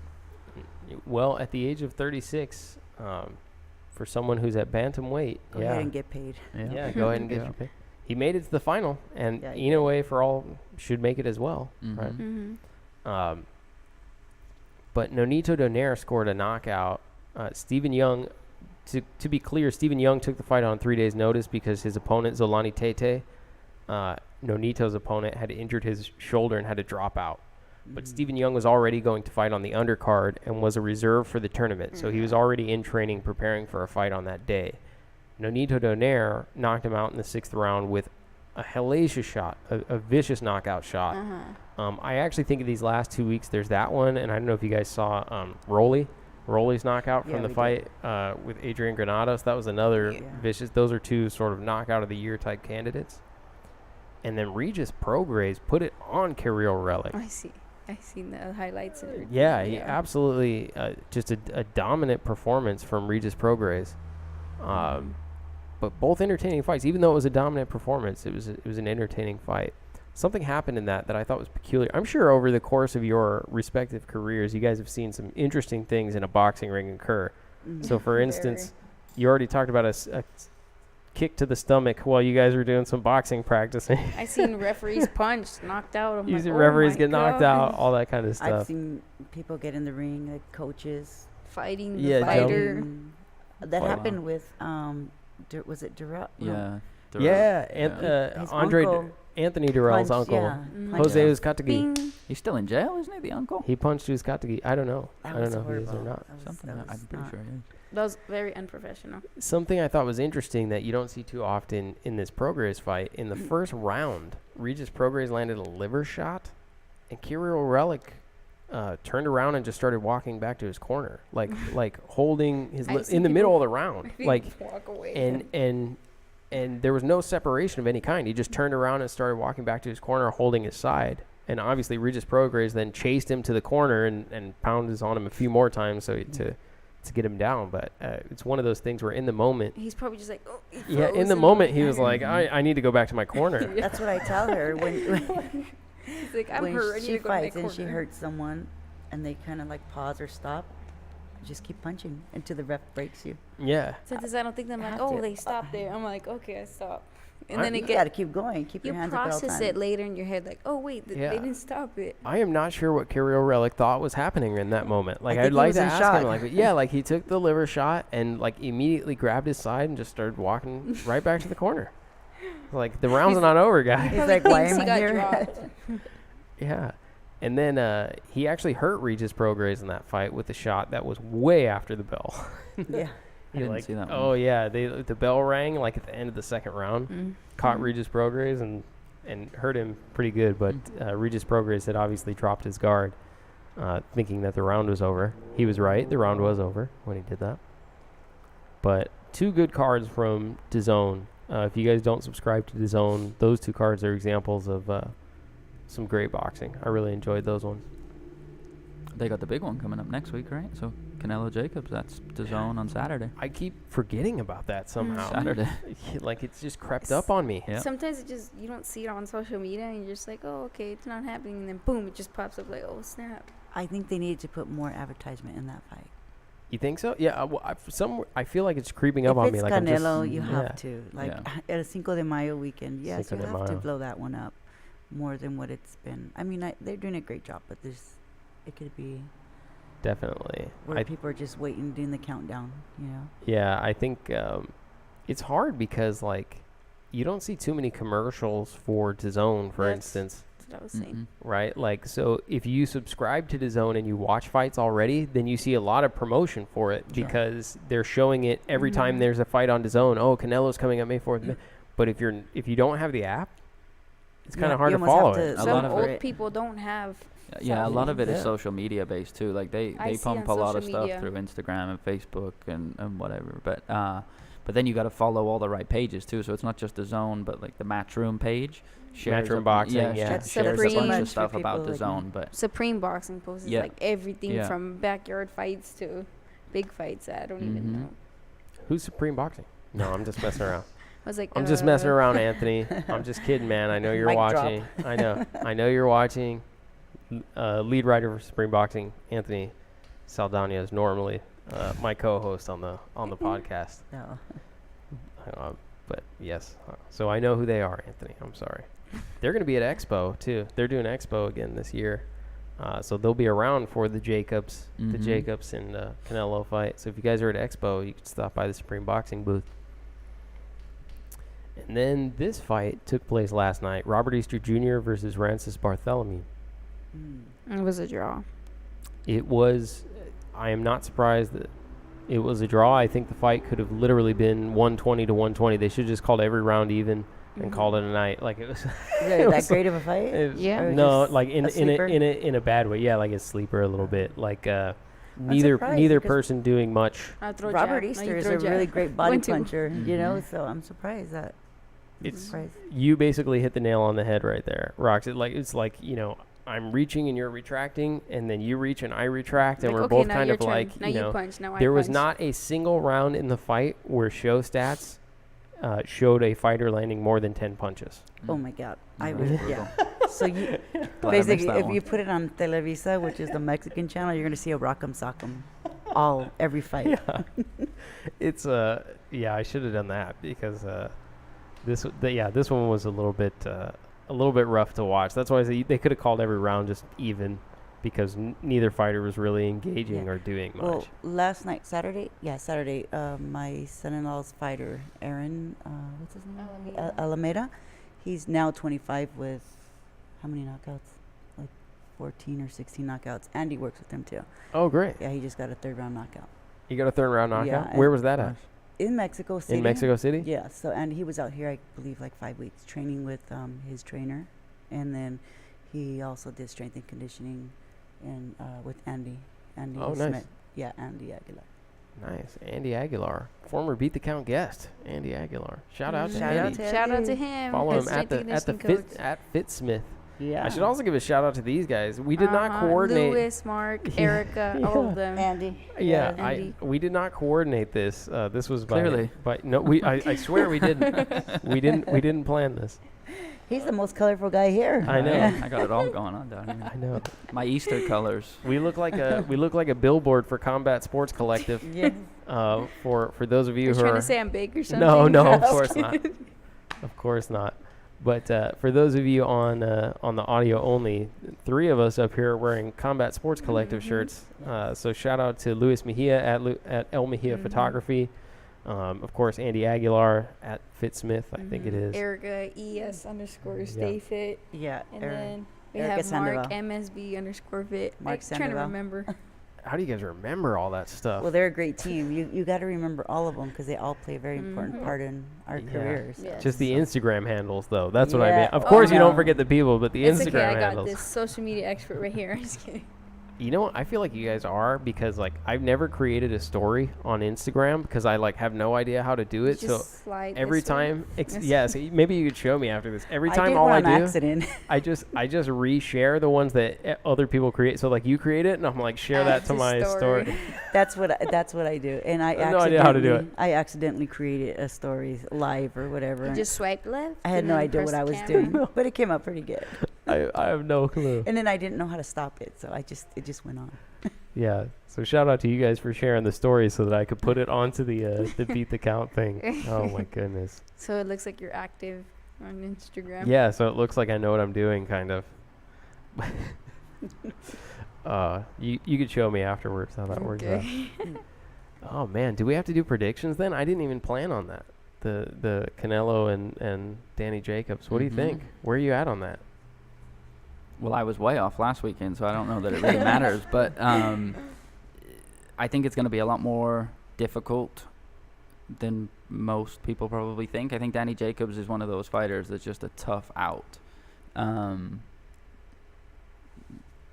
Well, at the age of 36, for someone who's at bantamweight, Go ahead and get paid. Yeah, go ahead and get Yeah. your pick. He made it to the final, and Yeah, he Inoue, for all, should make it as well, right? Mm-hmm. But Nonito Donaire scored a knockout. Stephen Young, to be clear, Stephen Young took the fight on 3 days' notice because his opponent, Zolani Tete, Nonito's opponent, had injured his shoulder and had to drop out. But Stephen Young was already going to fight on the undercard and was a reserve for the tournament, so he was already in training preparing for a fight on that day. Nonito Donaire knocked him out in the 6th round with a hellacious shot, a vicious knockout shot. I actually think of these last 2 weeks, there's that one, and I don't know if you guys saw Rolly's knockout from Yeah, the we fight with Adrian Granados. That was another vicious. Those are 2 sort of knockout of the year type candidates. And then Regis Prograis put it on Kirill Relic. I see. I seen the highlights and everything. Yeah, he absolutely just a dominant performance from Regis Prograis. But both entertaining fights. Even though it was a dominant performance, it was an entertaining fight. Something happened in that I thought was peculiar. I'm sure over the course of your respective careers, you guys have seen some interesting things in a boxing ring occur. So, for instance, you already talked about a kick to the stomach while you guys were doing some boxing practicing. I seen referees punched, knocked out. I'm You like, see oh referees my get knocked God. out, all that kind of I've stuff. seen people get in the ring, like coaches. Fighting Yeah, the fighter. fighting. That Wow. happened with, was it Durrell? Yeah. His uncle Anthony Durrell's punched- uncle. yeah, Mhm. Jose Yeah. Uzcategui. Bing. He's still in jail, isn't he, the uncle? He punched Uzcategui. I don't know. I That don't was know if he is or horrible. not. That was- Something that I'm was pretty not- sure he is. That was very unprofessional. Something I thought was interesting that you don't see too often in this Prograis fight. In the first round, Regis Prograis landed a liver shot, and Kirill Relic turned around and just started walking back to his corner, like holding his I've seen in the middle people- of the round, People like walk away. and there was no separation of any kind. He just turned around and started walking back to his corner, holding his side. And obviously, Regis Prograis then chased him to the corner and pounded on him a few more times to get him down. But it's one of those things where in the moment, He's probably just like, oh. He yeah, in froze the and moment he I was don't like, know. I need to go back to my corner. That's what I tell her when He's like, I'm when hurt. I need she to go to my fights and she corner. hurts someone, and they kind of like pause or stop. Just keep punching until the ref breaks you. Yeah. Sometimes I don't think I'm like, have oh, to. they stopped there. I'm like, okay, I stop. And I- then You it gotta gets, keep going. Keep you your hands up at all process times. it later in your head, like, oh, wait, Yeah. they didn't stop it. I am not sure what Kirill Relic thought was happening in that moment. Like, think I'd he like was to in ask shock. him, like, yeah, like he took the liver shot and like immediately grabbed his side and just started walking right back to the corner. Like, the round's not over, guys. He's Probably like, why thinks am he I got here? dropped. Yeah. And then he actually hurt Regis Prograis in that fight with a shot that was way after the bell. Yeah. I didn't see that one. Oh yeah, the bell rang like at the end of the second round, Mm. caught Regis Prograis and hurt him pretty good. But Regis Prograis had obviously dropped his guard, thinking that the round was over. He was right; the round was over when he did that. But two good cards from DAZN. If you guys don't subscribe to DAZN, those two cards are examples of some great boxing. I really enjoyed those ones. They got the big one coming up next week, right? So Canelo Jacobs, that's DAZN on Saturday. I keep forgetting about that somehow. Saturday. Like it's just crept up on me. Yeah. Sometimes it just, you don't see it on social media and you're just like, oh, okay, it's not happening. And then boom, it just pops up like, oh, snap. I think they needed to put more advertisement in that fight. You think so? Yeah. Well, I feel like it's creeping up If on it's me. Like Canelo, I'm just, you yeah. have to. Like at a Cinco de Mayo weekend, yes, Cinco you de have to Mayo. blow that one up more than what it's been. I mean, they're doing a great job, but it could be Definitely. where people are just waiting, doing the countdown, you know? Yeah, I think it's hard because like you don't see too many commercials for DAZN, for That's- instance, That's what I was saying. right? Like, so if you subscribe to DAZN and you watch fights already, then you see a lot of promotion for it Sure. because they're showing it every time Mhm. there's a fight on DAZN. Oh, Canelo's coming up May 4th. But if you don't have the app, it's kind Yeah, of hard you to almost have follow it. to A Some lot of old it. people don't have. Yeah, a lot of it is Yeah. social media based too. Like I they see pump a on lot of social stuff media. through Instagram and Facebook and whatever. But then you got to follow all the right pages too. So it's not just the zone, but like the Matchroom page. Shares Matchroom a- Boxing, yeah. shares That's a bunch Supreme. of stuff For about people the like zone. me. But Supreme Boxing posts Yeah. like everything Yeah. from backyard fights to big fights that I don't even Mhm. know. Who's Supreme Boxing? No, I'm just messing around. I was like, I'm just messing around, Anthony. I'm just kidding, man. I know you're Mic drop. watching. I know you're watching. Lead writer for Supreme Boxing, Anthony Saldana, is normally my co-host on the podcast. No. But yes, so I know who they are, Anthony. I'm sorry. They're going to be at Expo too. They're doing Expo again this year, so they'll be around for the Jacobs, Mhm. and Canelo fight. So if you guys are at Expo, you can stop by the Supreme Boxing booth. And then this fight took place last night: Robert Easter Jr. versus Rancis Barthelemy. Mm. It was a draw. It was. I am not surprised that it was a draw. I think the fight could have literally been 120 to 120. They should have just called every round even and Mhm. called it a night. Like it was. Is it it was that great of a fight? it was- Yeah. Or No, just like a in sleeper? a bad way. Yeah, like a sleeper a little bit. Like neither surprised neither because person doing much. I throw Robert jab. No, Easter you is throw a jab. really great body 1-2. puncher, you know, Mhm. so I'm surprised that. It's surprised. you basically hit the nail on the head right there, Rox. It's like I'm reaching and you're retracting, and then you reach and I retract, and Like, we're okay, both now kind your of turn. like now you punch. Now I there was punch. not a single round in the fight where show stats showed a fighter landing more than 10 punches. Oh my God, I Mhm. was Brutal. yeah. So you Glad I missed basically, that if one. you put it on Televisa, which is the Mexican channel, you're gonna see a Rock'em Sock'em, every fight. Yeah, it's yeah. I should have done that because this one was a little bit rough to watch. That's why I say they could have called every round just even because neither fighter was really engaging Yeah. or doing much. Well, last night, Saturday, my son-in-law's fighter, Aaron, what's his name? Alameda. He's now 25 with how many knockouts? Like 14 or 16 knockouts. Andy works with him too. Oh, great! Yeah, he just got a third round knockout You got a third round knockout. Yeah, Where and- was that at? in Mexico City. In Mexico City. Yeah. So and he was out here, I believe, like 5 weeks training with his trainer, and then he also did strength and conditioning and with Andy. Andy Oh, nice. Smith. Yeah, Andy Aguilar. Nice. Andy Aguilar, former Beat the Count guest. Andy Aguilar. Shout out to Shout out Andy. to Shout out to Andy. him. Follow him his at the strength and conditioning coach. Fitsmith. Yeah. I should also give a shout out to these guys. We did not Uh-huh. coordinate. Lewis, Mark, Yeah. Erica, all of them. Andy. Yeah, Andy. we did not coordinate this. This was Clearly. no, I swear we didn't. we didn't plan this. He's the most colorful guy here. I know. I got it all going on down here. I know. My Easter colors. We look like a billboard for Combat Sports Collective. Yes. For those of you He's who trying are to say I'm big or something. no, of course not. Of course not. But for those of you on the audio only, 3 of us up here are wearing Combat Sports Collective shirts. So shout out to Luis Mejia at El Mejia Photography. Of course, Andy Aguilar at Fitsmith, I think it is. Erica ES_stay fit. Yeah. And Eric. then we Erica have Mark Sandoval. MSB_fit. Mark I'm trying to Sandoval. remember. How do you guys remember all that stuff? Well, they're a great team. You got to remember all of them because they all play a very important part in our Yeah. careers. Yes. Just the Instagram handles, though. That's what I Yeah. mean. Of Oh, course, you no. don't forget the people, but the It's Instagram okay, I got handles. this social media expert right here. I'm just kidding. You know what? I feel like you guys are because like I've never created a story on Instagram because I like have no idea how to do it. Just So slide every this way. time, This yes, maybe you could show me after this. Every time, did all I one on do, accident. I just reshare the ones that other people create. So like you create it, and I'm like share that Add to to my story. That's what I do. And I have no idea how to do it. I accidentally created a story live or whatever. You just swiped left. I had and no then idea press what I the was camera. doing, but it came out pretty good. I have no clue. And then I didn't know how to stop it, so it just went on. Yeah. So shout out to you guys for sharing the story so that I could put it onto the Beat the Count thing. Oh my goodness. So it looks like you're active on Instagram. Yeah, so it looks like I know what I'm doing, kind of. You could show me afterwards how that works out. Okay. Oh man, do we have to do predictions then? I didn't even plan on that. The Canelo and Danny Jacobs. What do you think? Where are you at on that? Well, I was way off last weekend, so I don't know that it really matters. But I think it's going to be a lot more difficult than most people probably think. I think Danny Jacobs is one of those fighters that's just a tough out.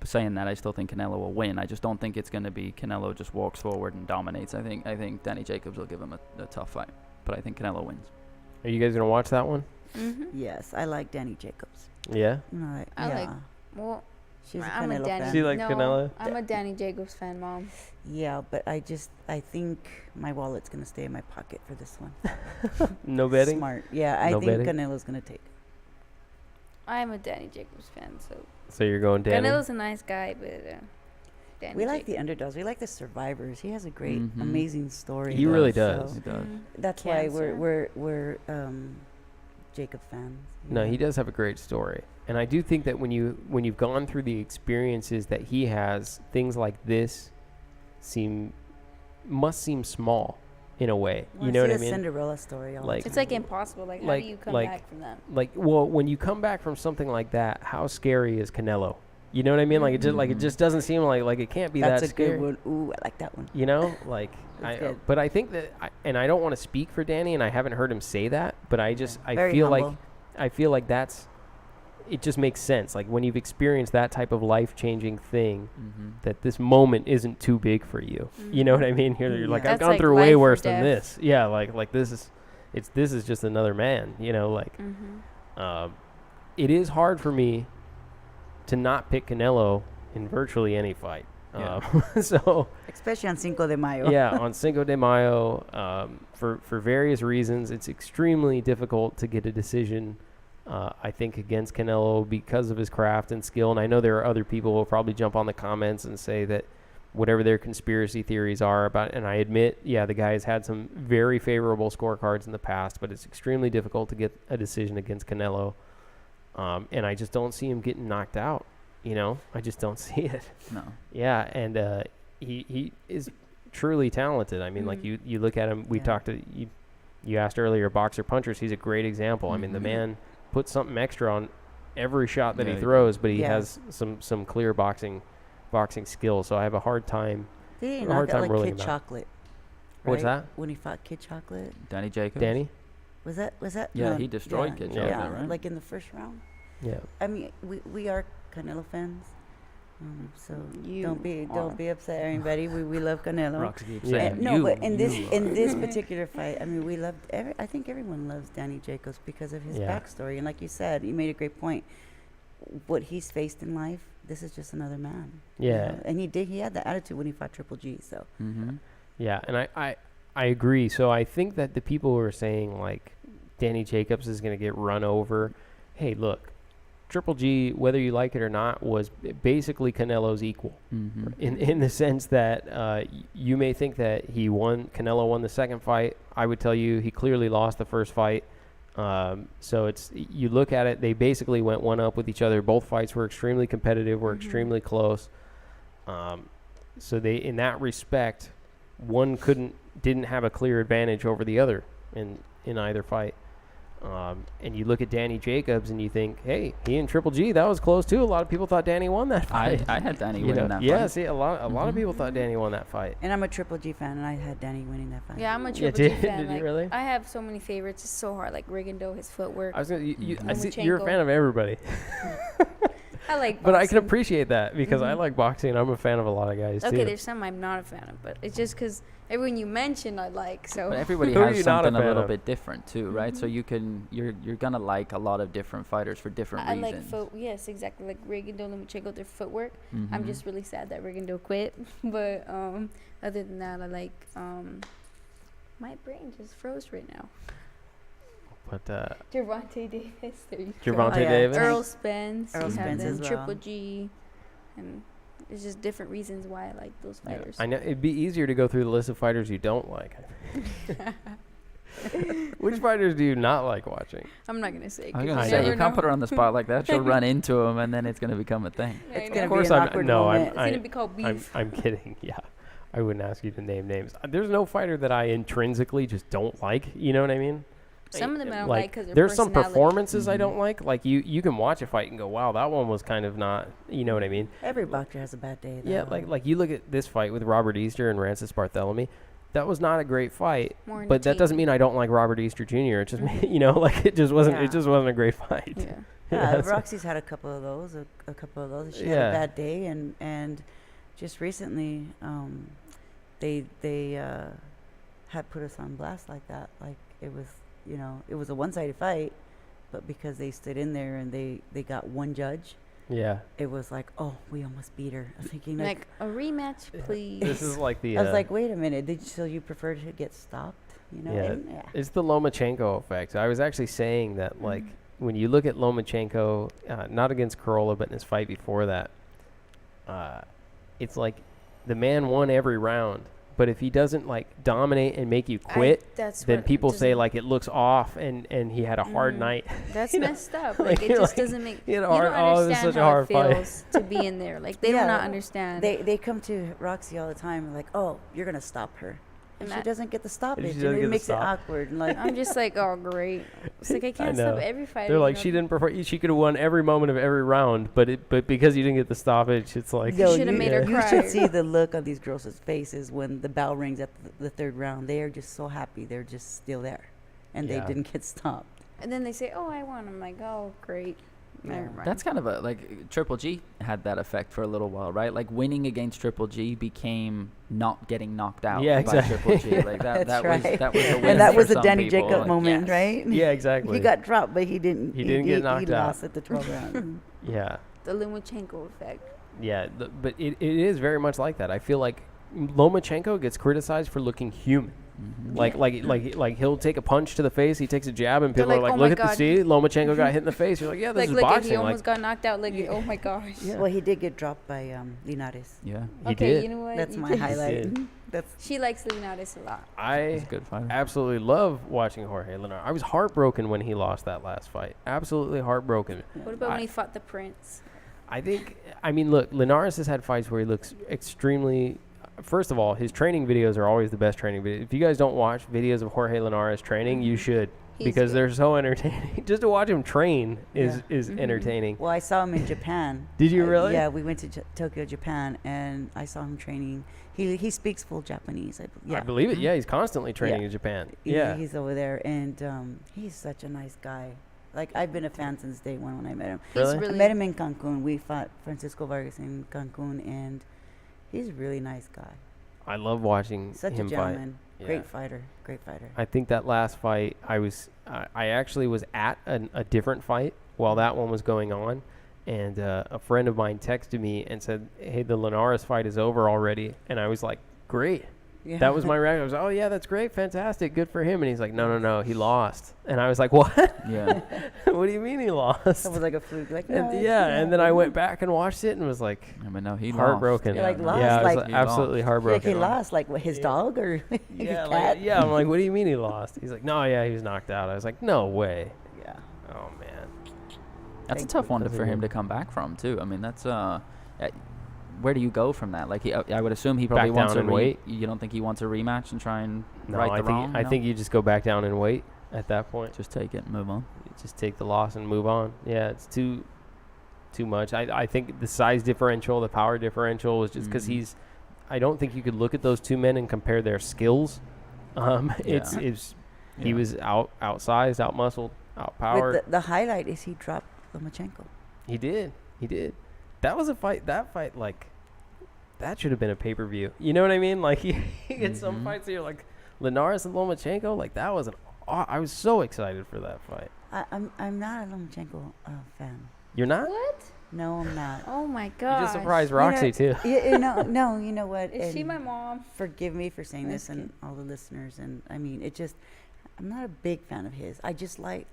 Saying that, I still think Canelo will win. I just don't think it's going to be Canelo just walks forward and dominates. I think Danny Jacobs will give him a tough fight, but I think Canelo wins. Are you guys gonna watch that one? Yes, I like Danny Jacobs. Yeah. No, I yeah. like. Well, She's a I'm a Canelo Danny. fan. She likes no, Canelo? I'm a Danny Jacobs fan, Mom. Yeah, but I think my wallet's gonna stay in my pocket for this one. No betting. Smart. Yeah, I No think betting? Canelo's gonna take it. I'm a Danny Jacobs fan, so So you're going Danny. Canelo's a nice guy, but Danny. We like Jacobs. the underdogs. We like the survivors. He has a great, Mhm. amazing story. He really does. so He does. that's why Cancer. we're Jacob fans. you No, know. he does have a great story, and I do think that when you've gone through the experiences that he has, things like this must seem small, in a way. Well, You know what I it's a mean? Cinderella story. all the Like- It's time. like impossible. Like, how Like- do you come like- back from that? Like, well, when you come back from something like that, how scary is Canelo? You know what I mean? Like it just doesn't seem like it can't be That's that a scary. good one. Ooh, I like that one. You know, like That's good. but I think that, and I don't want to speak for Danny, and I haven't heard him say that, but I Very feel like humble. it just makes sense. Like when you've experienced that type of life-changing thing, Mm-hmm. that this moment isn't too big for you. You know what I mean? You're like, Yeah. I've That's gone like through life way or worse than death. this. Yeah, like this is just another man. You know, like Mm-hmm. it is hard for me to not pick Canelo in virtually any fight. Yeah. So Especially on Cinco de Mayo. yeah, on Cinco de Mayo, for various reasons, it's extremely difficult to get a decision. I think against Canelo because of his craft and skill, and I know there are other people who will probably jump on the comments and say that whatever their conspiracy theories are about, and I admit, yeah, the guy has had some very favorable scorecards in the past, but it's extremely difficult to get a decision against Canelo, and I just don't see him getting knocked out. You know, I just don't see it. No. Yeah, and he is truly talented. I mean, like Mhm. you look at him. We Yeah. talked to you asked earlier, boxer punchers. He's a great example. I mean, the Mhm. man puts something extra on every shot that Yeah, he he throws, but he Yeah. has some clear boxing skills. So I have a hard time. They A hard knocked out time like ruling Kid him out. Chocolate. What's right? that? When he fought Kid Chocolate. Danny Jacobs. Danny? Was that? Yeah, no, he destroyed yeah, Kid yeah, Chocolate, right? like in the first round. Yeah. I mean, we are Canelo fans, So You don't are. be upset, everybody. We love Canelo. Roxy keeps Yeah. saying, No, you, but in you this particular fight, I mean, we loved. I think everyone loves Danny Jacobs because of his Yeah. backstory, and like you said, you made a great point. What he's faced in life, this is just another man. you Yeah. know? And he had the attitude when he fought Triple G. So Mm-hmm. Yeah, and I agree. So I think that the people who are saying like Danny Jacobs is going to get run over, hey, look, Triple G, whether you like it or not, was basically Canelo's equal Mm-hmm. in the sense that you may think that Canelo won the second fight. I would tell you he clearly lost the first fight. So you look at it, they basically went one up with each other. Both fights were extremely competitive, were extremely close. So they, in that respect, one didn't have a clear advantage over the other in either fight. And you look at Danny Jacobs and you think, hey, he and Triple G, that was close too. A lot of people thought Danny won that fight. I had Danny You winning know, that yeah, fight. see, a lot of people thought Danny won that fight. and I'm a Triple G fan, and I had Danny winning that fight. Yeah, I'm a Yeah, Triple G did- fan. did you Like, really? I have so many favorites. It's so hard. Like Rigondeaux, his footwork. I was gonna, I see Lomachenko. you're a fan of everybody, I like but I can boxing. appreciate that because I like boxing. I'm a fan of a lot of guys Okay, too. there's some I'm not a fan of, but it's just because everyone you mentioned I like. So But everybody Who are has you not a something a fan little of? bit different too, right? So you're gonna like a lot of different fighters for different I like reasons. yes, exactly. Like Rigondeaux, Lomachenko, their footwork. I'm Mhm. just really sad that Rigondeaux quit. But other than that, I like my brain just froze right now. But Gervonta Davis. There you Gervonta Oh, yeah. Davis. go. Earl Spence. Earl you have Spence them, as well. Triple G, and it's just different reasons why I like those Yeah. fighters. I know it'd be easier to go through the list of fighters you don't like. Which fighters do you not like watching? I'm not gonna say. 'cause I'm you gonna I say never you can't know. put her on the spot like that. She'll run into him, and then it's gonna become a thing. I It's know. gonna Of course, be an I'm awkward no, moment. It's gonna be called beef. I'm kidding. Yeah, I wouldn't ask you to name names. There's no fighter that I intrinsically just don't like. You know what I mean? Some of them I don't like like 'cause their there's some personality. performances I Mhm. don't like. Like you can watch a fight and go, wow, that one was kind of not. You know what I mean? Every boxer has a bad day. Though. Yeah, like you look at this fight with Robert Easter and Rancis Barthelemy. That was not a great fight, More but that doesn't entertaining. mean I don't like Robert Easter Jr. It just Mhm. you know, like it just wasn't Yeah. a great fight. Yeah. Yeah, That's- Roxy's had a couple of those. A couple of those. She Yeah. had a bad day, and just recently, they had put us on blast like that. Like it was, it was a one-sided fight, but because they stood in there and they got one judge, Yeah. it was like, oh, we almost beat her. I'm thinking Like a rematch, please. This is like the. I was like, wait a minute. So you prefer to get stopped? Yeah. And, It's the Lomachenko effect. I was actually saying that, Mm-hmm. like, when you look at Lomachenko, not against Corolla, but in his fight before that, it's like the man won every round. But if he doesn't, like, dominate and make you quit, That's then what people say, doesn't- like, it looks off and he had a hard Mhm. night. That's you know, messed up. like, Like it you're just like, doesn't make. he had a You hard- don't oh, this is understand such a how hard it fight. feels to be in there. Like they do Yeah, not understand. They come to Roxy all the time like, oh, you're gonna stop her, and she that- doesn't get the stoppage, doesn't and get it the makes it stop. awkward. And like, I'm just like, oh great. It's like I can't know. stop every fighter. They're you like, know? she didn't perform. She could have won every moment of every round, but because you didn't get the stoppage, it's like. Yo, should've made her you cry. should see the look on these girls' faces when the bell rings at the third round. They are just so happy. They're just still there, and Yeah. they didn't get stopped. And then they say, oh, I won. I'm like, oh great. Never mind. That's kind of Triple G had that effect for a little while, right? Like winning against Triple G became not getting knocked out Yeah, by exactly. Triple G. Like that That's was right. that was a win And that for was the some Danny people. Jacob Like, moment, yes. right? Yeah, exactly. He got dropped, but he didn't. He didn't get knocked he out. lost at the 12th round. Yeah. The Lomachenko effect. Yeah, but it is very much like that. I feel like Lomachenko gets criticized for looking human. Mhm. Like he'll take a punch to the face, he takes a jab, and They're people are like, like, "Oh my look at the God." see, Lomachenko got hit in the face. You're like, yeah, this Like is look, at boxing. he Like almost got knocked out. Like oh my gosh. Yeah. Well, he did get dropped by Linares. Yeah, he Okay, did. you know what? That's You my can- highlight. did. That's She likes Leonidas a lot. he's I a good fighter. absolutely love watching Jorge Linares. I was heartbroken when he lost that last fight. Absolutely heartbroken. What about I- when he fought the Prince? I mean, look, Linares has had fights where he looks extremely. First of all, his training videos are always the best training videos. If you guys don't watch videos of Jorge Linares training, you should He's because good. they're so entertaining. Just to watch him train is Mhm. entertaining. well, I saw him in Japan. Did you really? Yeah, we went to Tokyo, Japan, and I saw him training. He speaks full Japanese. I believe it. Yeah, he's constantly training Yeah. in Japan. He- Yeah. he's over there, and he's such a nice guy. Like, I've been a fan since day one when I met him. Really? He's really I met him in Cancun. We fought Francisco Vargas in Cancun, and he's a really nice guy. I love watching Such a him fight. gentleman. Yeah. Great fighter. Great fighter. I think that last fight, I actually was at a different fight while that one was going on, and a friend of mine texted me and said, "Hey, the Linares fight is over already," and I was like, "Great." Yeah. That was my reaction. I was, "Oh yeah, that's great, fantastic, good for him." And he's like, "No, he lost." And I was like, "What? Yeah. What do you mean he lost?" That was like a fluke. Like, no, And, and then I went back and watched it and was like, I mean, no, he heartbroken. You're like, no. lost, Yeah, I was like- He absolutely lost. heartbroken. Like, he lost. Like, what, his dog or his Yeah, cat? I'm like, what do you mean he lost? He's like, no, yeah, he was knocked out. I was like, no way. Yeah. Oh man. That's a Thank tough one That's a for him good- to come back from too. I mean, that's where do you go from that? Like, I would assume he probably Back wants down a and wait? You don't think he wants a rematch and try and No, right I the think wrong? I No? think you just go back down and wait at that point. just take it and move on. You just take the loss and move on. Yeah, it's too much. I think the size differential, the power differential was just because Mhm. I don't think you could look at those two men and compare their skills. It's he Yeah. was outsized, outmuscled, outpowered. But the highlight is he dropped Lomachenko. He did. That was a fight. That fight, like, that should have been a pay-per-view. You know what I mean? Like, you get some Mhm. fights that you're like, Linares and Lomachenko, like, that was I was so excited for that fight. I'm not a Lomachenko fan. You're not? What? No, I'm not. Oh my You god. just surprised Roxy, too. You know, no, you know what? Is she and my mom? Forgive me for saying this That's and all the listeners. And I mean, I'm not a big fan of his. I just like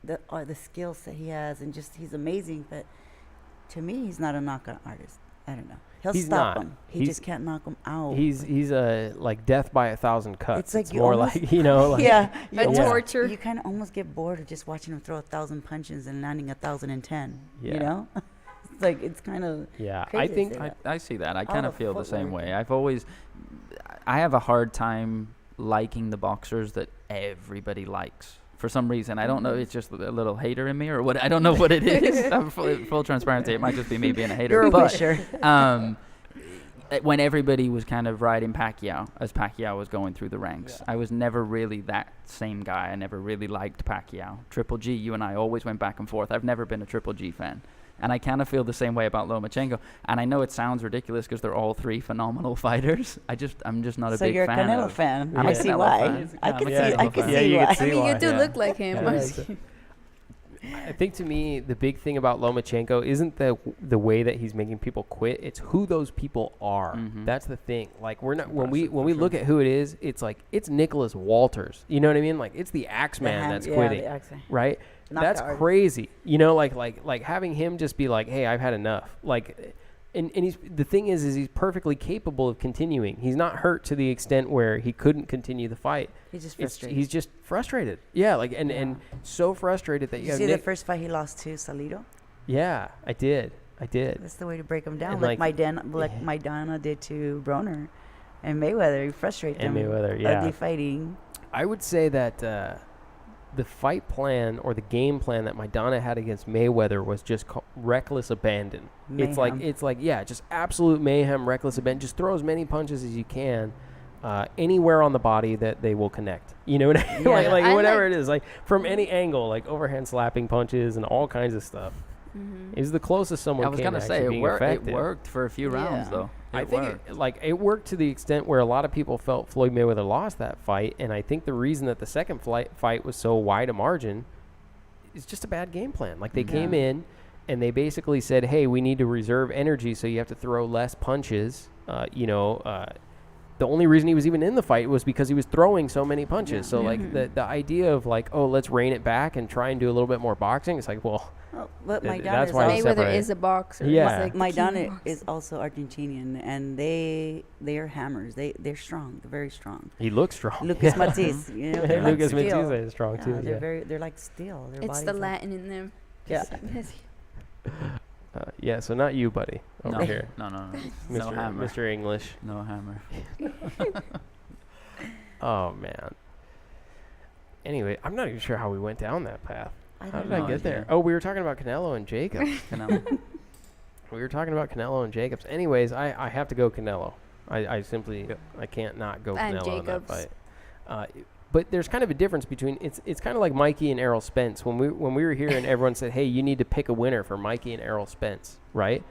the skills that he has, and just he's amazing. But to me, he's not a knockout artist. I don't know. He'll He's stop not. him. He He's- just can't knock him out. He's like death by 1,000 cuts. It's like It's you more almost- like, you know, like, yeah, A almost- torture. You kind of almost get bored of just watching him throw 1,000 punches and landing 1,010. Yeah. You know, it's like it's kind of yeah. crazy I to think say that. I see that. I All kind of the feel the same footwork. way. I have a hard time liking the boxers that everybody likes. For some reason, I don't know. It's just a little hater in me, or what? I don't know what it is. I'm full transparency. It might just be me being a hater. you're a but wisher. when everybody was kind of riding Pacquiao as Pacquiao was going through the ranks, Yeah. I was never really that same guy. I never really liked Pacquiao. Triple G, you and I always went back and forth. I've never been a Triple G fan. And I kind of feel the same way about Lomachenko. And I know it sounds ridiculous because they're all three phenomenal fighters. I'm just not a So big you're a fan Canelo of. fan. I'm I a see Canelo why. fan. I I'm can a see. Canelo I can fan. Yeah, see you why. can I see mean, why. you do Yeah. look like him. Yeah, I think to me the big thing about Lomachenko isn't the way that he's making people quit. It's who those people are. Mhm. That's the thing. Like when Impressive, we for look sure. at who it is, it's like it's Nicholas Walters. You know what I mean? Like it's the Axeman that's quitting, The accent. right? Knockout That's artist. crazy. You know, like having him just be like, "Hey, I've had enough." Like, and he's the thing is he's perfectly capable of continuing. He's not hurt to the extent where he couldn't continue the fight. He's just It's, frustrated. he's just frustrated. Yeah, like and so frustrated that Did you you have see Nick. the first fight he lost to Salido? Yeah, I did. That's the way to break him down, And like like- my Dana did to Broner and Mayweather. He frustrated And them. Mayweather, yeah. Ugly fighting. I would say that the fight plan or the game plan that Maidana had against Mayweather was just reckless abandon. It's Mayhem. like yeah, just absolute mayhem, reckless abandon. Just throw as many punches as you can. Anywhere on the body that they will connect. You know what I mean? Yeah. like I whatever like- it is, like from any angle, like overhand slapping punches and all kinds of stuff. Mhm. It was the closest someone I was came gonna to say actually it being worked. It effective. worked for a few rounds Yeah. though. I It think worked. it worked to the extent where a lot of people felt Floyd Mayweather lost that fight, and I think the reason that the second fight was so wide a margin is just a bad game plan. Like they came Yeah. in and they basically said, "Hey, we need to reserve energy, so you have to throw less punches." The only reason he was even in the fight was because he was throwing so many punches. Yeah. So like the idea of like, oh, let's rein it back and try and do a little bit more boxing. It's like, well, Oh, but Th- my that's Dana why is it's also, Mayweather separate. is a boxer. Yeah. He's like the my king of Dana boxing. is also Argentinian, and they are hammers. They're strong. They're very strong. he looks strong. Lucas Matiz, you know, they're Lucas like steel. Matisse is strong Yeah, too. they're they're like steel. Their It's bodies the are- Latin in them. Yeah. Yeah, so not you, buddy, over no, here. no, no, no, Mr. no hammer, Mr. English. no hammer. Oh man. Anyway, I'm not even sure how we went down that path. I How don't did know. I get there? Oh, we were talking about Canelo and Jacobs. Canelo. We were talking about Canelo and Jacobs. Anyways, I have to go Canelo. I simply I can't not go And Canelo in that Jacobs. fight. But there's kind of a difference between it's kind of like Mikey and Errol Spence when we were here and everyone said, hey, you need to pick a winner for Mikey and Errol Spence, right?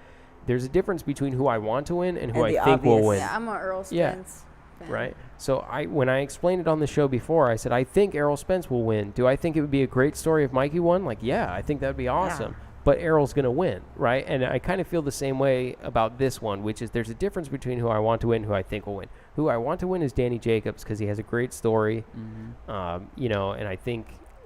There's a difference between who I want to win and who And I the think will obvious. win. Yeah, I'm an Earl Yeah. Spence fan. Right. So when I explained it on the show before, I said I think Errol Spence will win. Do I think it would be a great story if Mikey won? Like, yeah, I think that would be awesome. But Errol's going to win, right? And I kind of feel the same way about this one, which is there's a difference between who I want to win and who I think will win. Who I want to win is Danny Jacobs because he has a great story, you know, and I think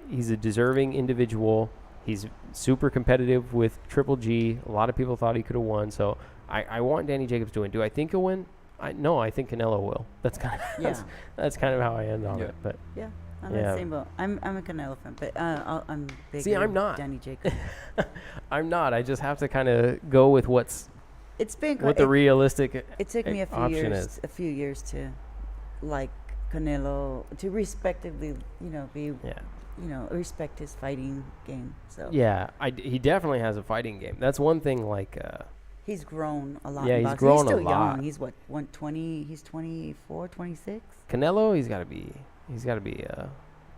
he's a deserving individual. He's super competitive with Triple G. A lot of people thought he could have won, so I want Danny Jacobs to win. Do I think he'll win? No, I think Canelo will. That's kind of that's kind of how I end on it. But Yeah. I'm Yeah. the same boat. I'm a Canelo fan, but I'm big. See, I'm not. Danny Jacobs. I'm not. I just have to kind of go with what It's been the realistic It took me a few option years, is. a few years to like Canelo, to respectively, respect his fighting game. So Yeah, he definitely has a fighting game. That's one thing. Like, he's grown a lot. Yeah, in he's boxing. grown he's a still lot. young. He's what 120. He's 24, 26. Canelo, he's got to be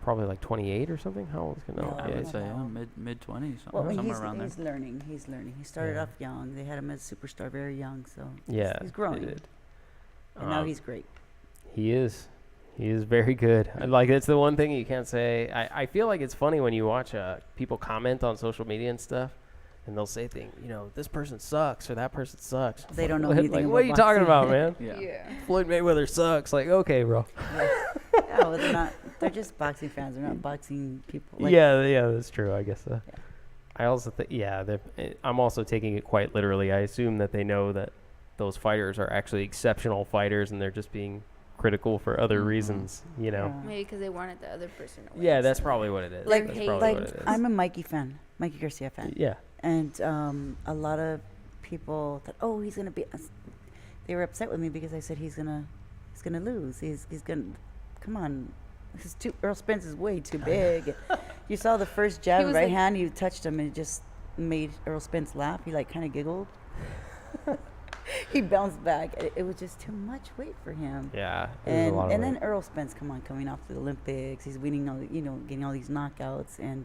probably like 28 or something. How old is Canelo? Yeah, I Yeah, would he's- say mid 20s, Well, somewhere around there. he's learning. He's learning. He started Yeah. off young. They had him as a superstar very young, so yeah, he's growing. he did. And now he's great. He is. He is very good. Like, it's the one thing you can't say. I feel like it's funny when you watch people comment on social media and stuff, and they'll say things, this person sucks or that person sucks. They don't know What- anything like, about what are you talking boxing. about, man? Yeah. Floyd Mayweather sucks. Like, okay, bro. Yeah, well, they're not. They're just boxing fans. They're not boxing people. Like, yeah, that's true. I guess. Yeah. I also think, I'm also taking it quite literally. I assume that they know that those fighters are actually exceptional fighters, and they're just being critical for other Mhm. reasons. Yeah. Maybe because they wanted the other person to win. Yeah, that's so- probably what it is. Like- That's hate- probably Like what it is. I'm a Mikey fan, Mikey Garcia fan, Yeah. and a lot of people thought, oh, he's gonna be. They were upset with me because I said he's gonna lose. He's gonna. Come on, Earl Spence is way too big. You saw the first jab, was right like- hand. You touched him, and it just made Earl Spence laugh. He like kind of giggled. He bounced back. It was just too much weight for him. Yeah. There's a And lot of then weight. Earl Spence, coming off the Olympics, he's winning all, getting all these knockouts. And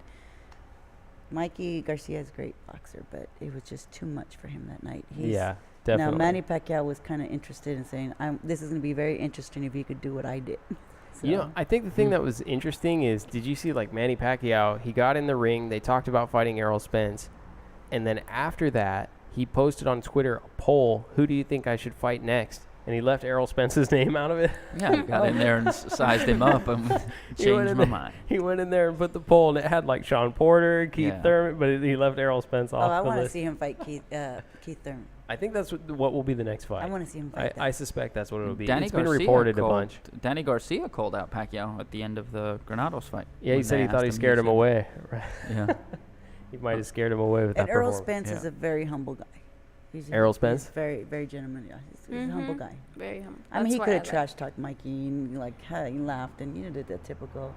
Mikey Garcia is a great boxer, but it was just too much for him that night. Yeah, definitely. Now Manny Pacquiao was kind of interested in saying, "This is going to be very interesting if he could do what I did." So, I think the thing that was interesting is, did you see like Manny Pacquiao? He got in the ring. They talked about fighting Errol Spence, and then after that, he posted on Twitter a poll: "Who do you think I should fight next?" And he left Errol Spence's name out of it. Yeah, I got in there and sized him up and He went changed in my there- mind. He went in there and put the poll, and it had like Sean Porter, Keith Yeah. Thurman, but he left Errol Spence off I the want to list. see him fight Keith Thurman. I think that's what will be the next fight. I want to see him fight. I suspect that's what it'll be. Danny It's been Garcia reported a called- bunch. Danny Garcia called out Pacquiao at the end of the Granados fight. Yeah, he when said they he thought asked he scared him said- away. Right. Yeah. He might have scared him away with And that Earl performance. Spence is Yeah. a very humble guy. Errol He's Spence? very, very gentleman. Yeah, he's a humble Mhm. guy. Very humble. I mean, That's he why could have like- trash talked Mikey and like, hey, he laughed and did the typical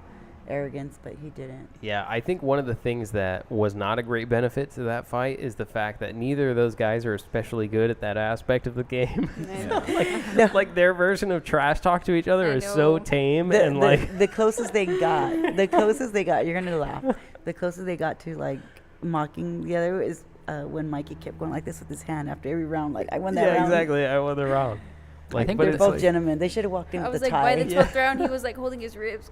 arrogance, but he didn't. Yeah, I think one of the things that was not a great benefit to that fight is the fact that neither of those guys are especially good at that aspect of the game. Yeah. Like their version of trash talk to each other I is so know. tame The, and the, like the closest they got, you're gonna laugh. The closest they got to like mocking the other is when Mikey kept going like this with his hand after every round. Like I won that yeah, round. exactly. I won the round. Like, think but they're it's Both like, gentlemen. They should have walked in I with was the like, tie. by the 12th round, he was like holding his ribs.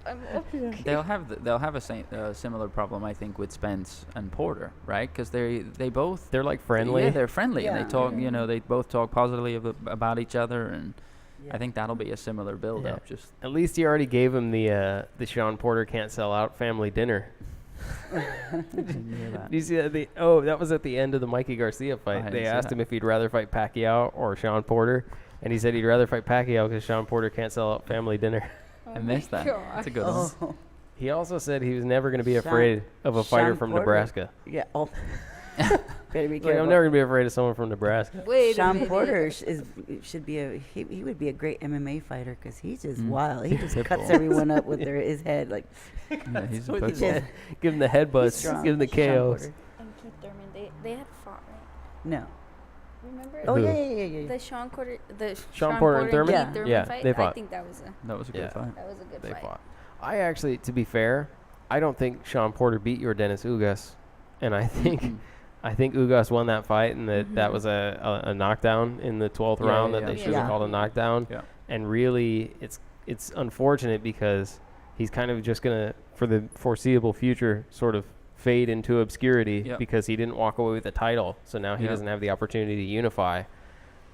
They'll have a similar problem, I think, with Spence and Porter, right? Because they both they're like friendly. Yeah, they're friendly, and Yeah. they talk. They both talk positively about each other, and Yeah. I think that'll be a similar build-up. Yeah. Just At least he already gave him the Sean Porter can't sell out family dinner. didn't hear that. Do you see that? That was at the end of the Mikey Garcia fight. didn't They see asked that. him if he'd rather fight Pacquiao or Sean Porter, and he said he'd rather fight Pacquiao because Sean Porter can't sell out family dinner. I missed that. That's a good one. Oh, He also said he was never going to be Sean- afraid of a fighter Sean from Porter. Nebraska. yeah. Oh. Better be Like, careful. I'm never going to be afraid of someone from Nebraska. Wait a Sean minute. Porter should be he would be a great MMA fighter because he's just wild. He just Pitbull. cuts everyone up with his head like. Yeah, he's a What pit he bull. did. Give him the headbutts. strong. Give him the Sean KOs. Porter. And Keith Thurman, they had fought, right? No. Remember? Oh Who? yeah. The Sean Porter, Sean Porter and Thurman? Keith Yeah. fight. They I fought. think that was a That was a good Yeah. fight. that was a good They fight. fought. I actually, to be fair, I don't think Sean Porter beat Yordenis Ugas, and I think Ugas won that fight, and that was a knockdown in the 12th round that they should have called a knockdown. Yeah. And really, it's unfortunate because he's kind of just gonna, for the foreseeable future, sort of fade into obscurity because he didn't walk away with the title, so now he doesn't have the opportunity to unify.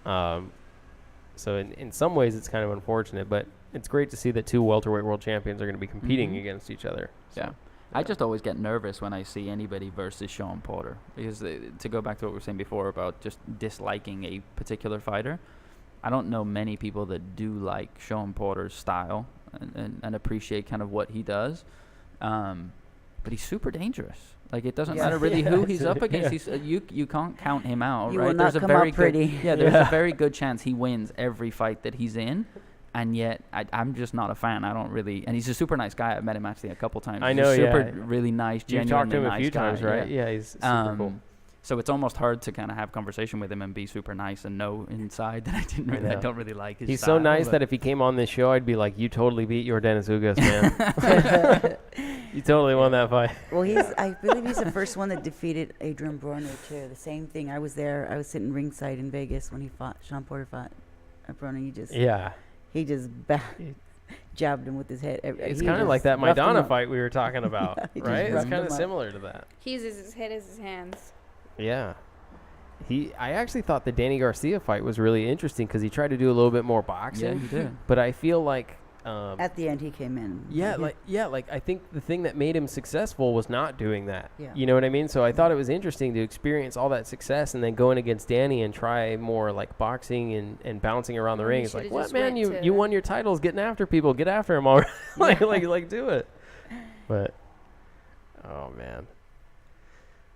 So in some ways, it's kind of unfortunate, but it's great to see that two welterweight world champions are going to be competing against each other. So, yeah. I just always get nervous when I see anybody versus Sean Porter because to go back to what we were saying before about just disliking a particular fighter, I don't know many people that do like Sean Porter's style and appreciate kind of what he does. But he's super dangerous. Like, it doesn't matter really who he's up against. He's, you can't count him out, you right? Will not there's come a very out pretty. good, there's a very good chance he wins every fight that he's in. And yet, I'm just not a fan. I don't really. And he's a super nice guy. I've met him actually a couple times. I know, he's super really nice, You've genuine, talked to him nice a few guy. times, right? Yeah, he's super cool. So it's almost hard to kind of have conversation with him and be super nice and know inside that I don't really like his He's style, so nice that if he came on this show, I'd be like, you totally beat Yordenis Ugas, man. You totally won that fight. Well, I believe he's the first one that defeated Adrian Broner, too. The same thing. I was there. I was sitting ringside in Vegas when Sean Porter fought Broner. He just jabbed him with his head. It's kind of like that Maidana fight we were talking about, right? It's kind of similar to that. He uses his head as his hands. Yeah. I actually thought the Danny Garcia fight was really interesting because he tried to do a little bit more boxing. Yeah, he did. But I feel like at the end he came in. Like I think the thing that made him successful was not doing that. Yeah. You know what I mean? So I thought it was interesting to experience all that success and then going against Danny and try more like boxing and bouncing around the ring. It's like, what, man? You won your titles getting after people. Get after him already. like do it. But oh man.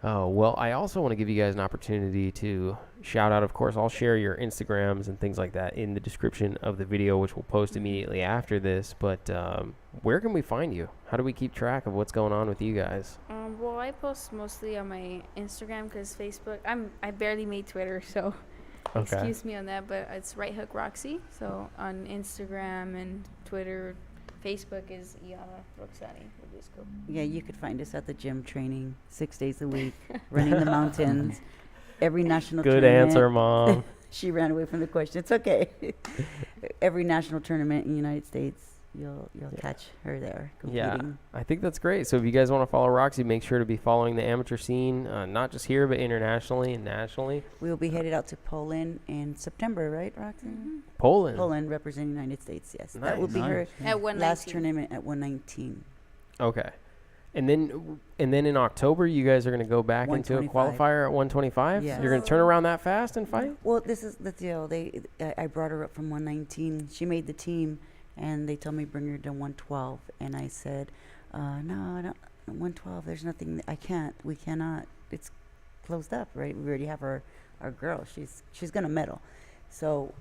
Oh, well, I also want to give you guys an opportunity to shout out. Of course, I'll share your Instagrams and things like that in the description of the video, which we'll post immediately after this. But where can we find you? How do we keep track of what's going on with you guys? Well, I post mostly on my Instagram because Facebook, I barely made Twitter, so excuse me on that. But it's Right Hook Roxy. So on Instagram and Twitter, Facebook is Iyana Roxani Verduzco. Yeah, you could find us at the gym training 6 days a week, running the mountains, every national Good tournament. answer, Mom. She ran away from the question. It's okay. Every national tournament in the United States, you'll catch her there competing. Yeah, I think that's great. So if you guys want to follow Roxy, make sure to be following the amateur scene, not just here, but internationally and nationally. We'll be headed out to Poland in September, right, Roxy? Mm-hmm. Poland representing the United States, yes. Nice. That will be her at last tournament at 119. Okay. And then in October, you guys are going to go back into a qualifier at 125? Yes. You're going to turn around that fast and fight? Well, this is the deal. I brought her up from 119. She made the team, and they told me bring her to 112. And I said, no, I don't. 112, there's nothing. We cannot. It's closed up, right? We already have our girl. She's going to medal. So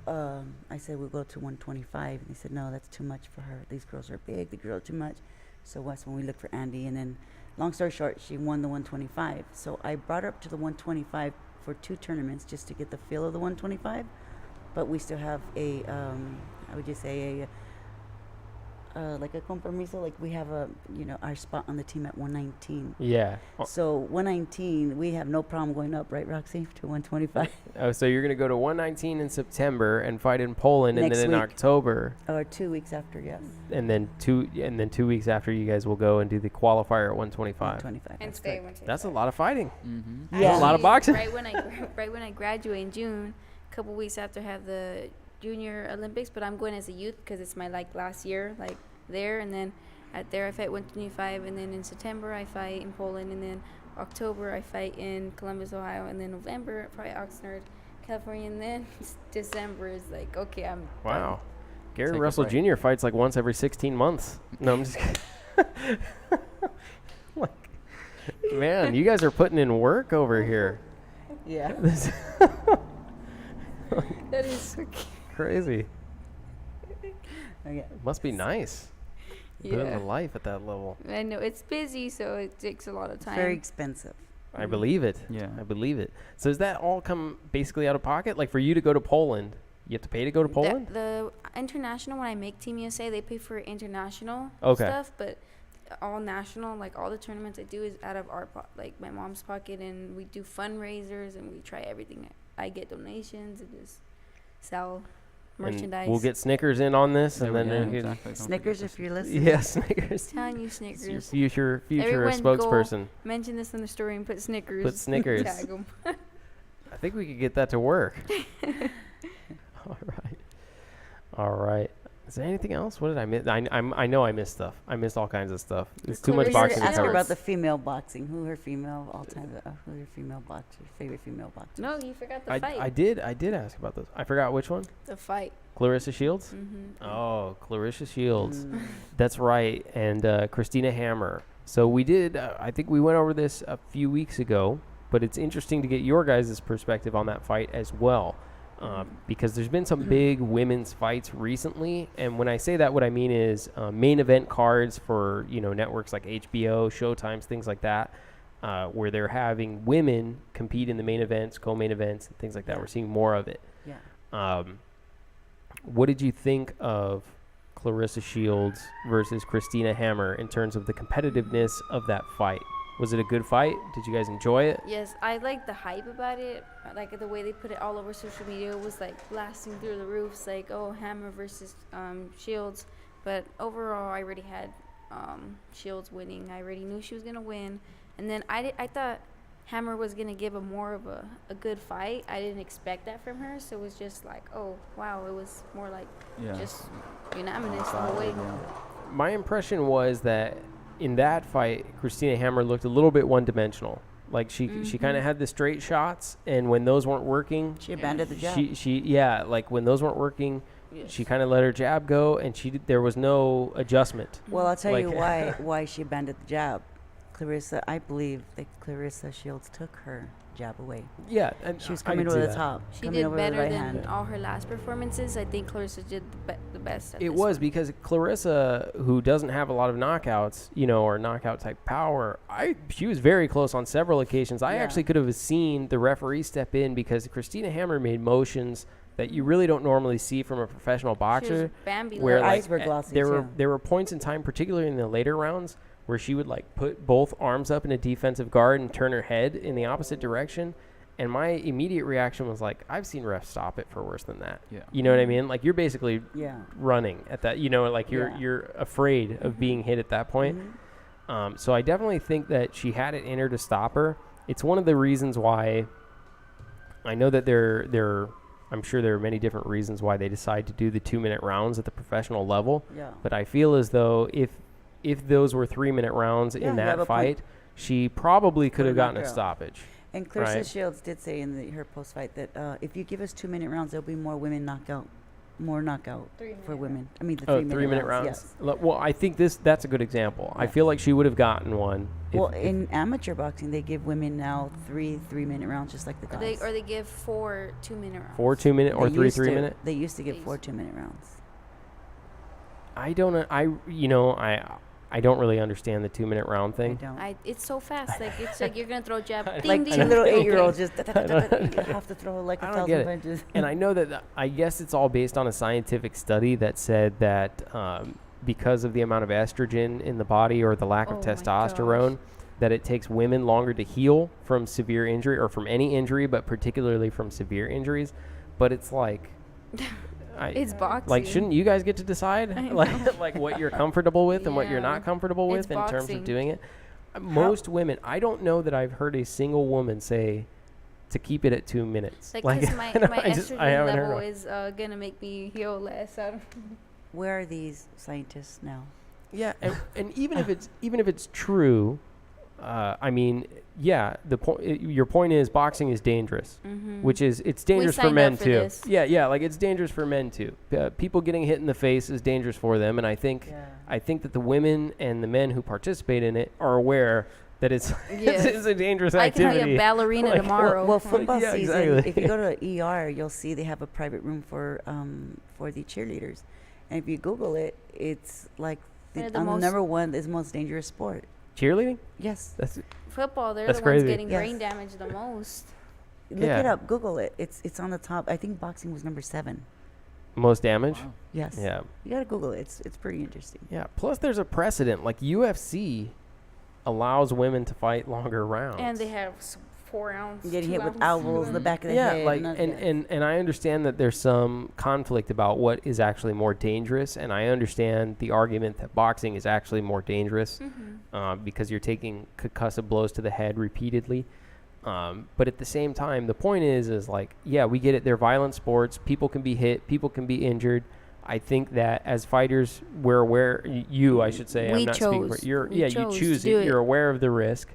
I said, we'll go to 125. And they said, no, that's too much for her. These girls are big. The girls are too much. So that's when we looked for Andy. And then, long story short, she won the 125. So I brought her up to the 125 for 2 tournaments just to get the feel of the 125. But we still have a, how would you say, like a compromiso, like we have our spot on the team at 119. Yeah. So 119, we have no problem going up, right, Roxy, to 125. Oh, so you're going to go to 119 in September and fight in Poland, Next and then in week. Or Or 2 weeks after, yes. and then 2 weeks after, you guys will go and do the qualifier at 125. 125. And that's stay correct. 125. That's a lot of fighting. Mm-hmm. Yeah. A lot of boxing. Right when I graduate in June, a couple weeks after I have the Junior Olympics, but I'm going as a youth because it's my last year there, and then there I fight 125, and then in September I fight in Poland, and then October I fight in Columbus, Ohio, and then November I fight Oxnard, California, and then December is okay, I'm Wow. done. Gary Take a Russell break. Jr. fights once every 16 months. No, I'm just kidding. Man, you guys are putting in work over here. Yeah. That is so Crazy. Okay. Must be nice. Yeah. Living the life at that level. I know it's busy, so it takes a lot of time. Very expensive. I believe it. Yeah. I believe it. So does that all come basically out of pocket? Like for you to go to Poland, you have to pay to go to Poland? The international, when I make Team USA, they pay for international Okay. stuff, but all national, like all the tournaments I do is out of like my mom's pocket, and we do fundraisers and we try everything. I get donations and just sell merchandise. And we'll get Snickers in on this, and then exactly. Snickers, if you're listening. yeah, Snickers. Telling you It's your Snickers. future Everyone go spokesperson. Mention this in the story and put Snickers. Put Snickers. Tag 'em. I think we could get that to work. All right. All right. Is there anything else? What did I miss? I know I missed stuff. I missed all kinds of stuff. There's too much Clarissa boxing to Ask her cover. about the female boxing. Who her female all-time? Who your female boxer? Favorite female boxer? No, you forgot the fight. I did ask about this. I forgot which one. The fight. Clarissa Shields? Mm-hmm. Oh, Clarissa Shields. Mm. That's right. And Christina Hammer. So we did, I think we went over this a few weeks ago, but it's interesting to get your guys' perspective on that fight as well. Because there's been some big women's fights recently. And when I say that, what I mean is main event cards for, networks like HBO, Showtimes, things like that, where they're having women compete in the main events, co-main events, and things like that. Yeah. We're seeing more of it. Yeah. What did you think of Clarissa Shields versus Christina Hammer in terms of the competitiveness of that fight? Was it a good fight? Did you guys enjoy it? Yes, I like the hype about it. Like the way they put it all over social media was like blasting through the roofs, like, oh, Hammer versus Shields. But overall, I already had Shields winning. I already knew she was gonna win. And then I thought Hammer was gonna give a more of a good fight. I didn't expect that from her, so it was just like, oh wow, it was more like just unanimous the whole way. My impression was that in that fight, Christina Hammer looked a little bit one-dimensional. Like she kind of had the straight shots, and when those weren't working, She abandoned the jab. like when those weren't working, Yes. she kind of let her jab go, and there was no adjustment. Well, I'll tell you Like- why she abandoned the jab. I believe that Clarissa Shields took her jab away. Yeah, and She was I coming could over see the that. top. She coming did over with the better right than hand. all her last performances. I think Clarissa did the best at It this was one. because Clarissa, who doesn't have a lot of knockouts, or knockout type power, she was very close on several occasions. I Yeah. actually could have seen the referee step in because Christina Hammer made motions that you really don't normally see from a professional She was boxer. Bambi Where Her like eyes were glossy, there were too. there were points in time, particularly in the later rounds, where she would like put both arms up in a defensive guard and turn her head in the opposite direction. And my immediate reaction was like, I've seen refs stop it for worse than that. Yeah. You know what I mean? Like you're basically Yeah. running at that, like Yeah. you're afraid of being hit at that point. Mhm. So I definitely think that she had it in her to stop her. It's one of the reasons why I know that I'm sure there are many different reasons why they decide to do the 2-minute rounds at the professional level. Yeah. But I feel as though if those were 3-minute rounds Yeah, in you have that a point.5 she probably could have Could've gotten a knocked her out. stoppage. And Clarissa Right. Shields did say in her post-fight that if you give us 2-minute rounds, there'll be more knockout 3-minute for women. I mean, the Oh, 3-minute 3-minute rounds. rounds. Yes. Well, I think that's a good example. I Yeah. feel like she would have gotten one. Well, in amateur boxing, they give women now 3-minute rounds, just like the guys. Or they give 4 2-minute rounds. 4 2-minute or They 3 used to. 3-minute. They used to give They 4 used 2-minute rounds. I don't know. I don't really understand the 2-minute round I thing. don't. It's so fast. Like it's like you're gonna throw a jab. Ding, Like ding, two little ding. 8-year-olds just you have to throw like I a don't get 1,000 it. punches. And I know that I guess it's all based on a scientific study that said that because of the amount of estrogen in the body or the lack of Oh my testosterone, that it takes women longer to heal from severe injury or from any injury, but particularly from severe injuries. But it's like, It's boxing. like, shouldn't you guys get to decide I like what you're comfortable with and what you're Yeah. not comfortable It's with in terms of boxing. doing it? Most women, I don't know that I've heard a single woman say to keep it at 2 minutes. Like, 'cause my I estrogen haven't heard level of it. is gonna make me heal less. I don't Where are these scientists now? Yeah, and even if it's true, I mean, yeah, your point is boxing is dangerous, which is it's dangerous for signed men up for too. this. Yeah, like it's dangerous for men too. People getting hit in the face is dangerous for them, and I think that the women and the men who participate in it are aware that it's Yes. it's a dangerous I can activity. be a ballerina Like, tomorrow. Well, football Yeah, season. exactly. If you go to ER, you'll see they have a private room for the cheerleaders, and if you Google it, it's like One of the the most- number one is the most dangerous sport. Cheerleading? Yes, That's Football, they're That's the crazy. ones getting Yes. brain damage the most. look Yeah. it up. Google it. It's on the top. I think boxing was number 7. Most damage? Wow. Yes. Yeah. You gotta Google it. It's pretty interesting. Yeah. Plus, there's a precedent. Like, UFC allows women to fight longer rounds. And they have 4 ounce. Getting hit 2 with ounce. owls in the back of the yeah, head. like, not- and I understand that there's some conflict about what is actually more dangerous, and I understand the argument that boxing is actually more dangerous because you're taking concussive blows to the head repeatedly. But at the same time, the point is like, yeah, we get it. They're violent sports. People can be hit. People can be injured. I think that as fighters, we're aware. I should say, We I'm not speaking for chose. you're. We Yeah, you chose choose to do it. it. You're aware of the risk.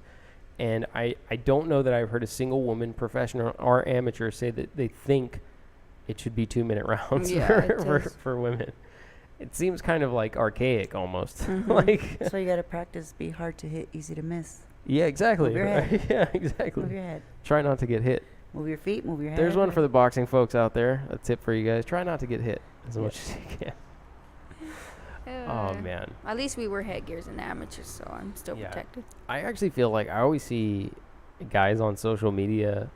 And I don't know that I've heard a single woman, professional or amateur, say that they think it should be 2-minute rounds Yeah, it does. for women. It seems kind of like archaic almost. Like, So you gotta practice. Be hard to hit, easy to miss. yeah, exactly. Move your head. Right? Yeah, exactly. Move your head. Try not to get hit. Move your feet. Move your head. There's one for the boxing folks out there. A tip for you guys: try not to get hit as much as you can. Oh man. At least we wear headgears in amateurs, so I'm still Yeah. protected. I actually feel like I always see guys on social media,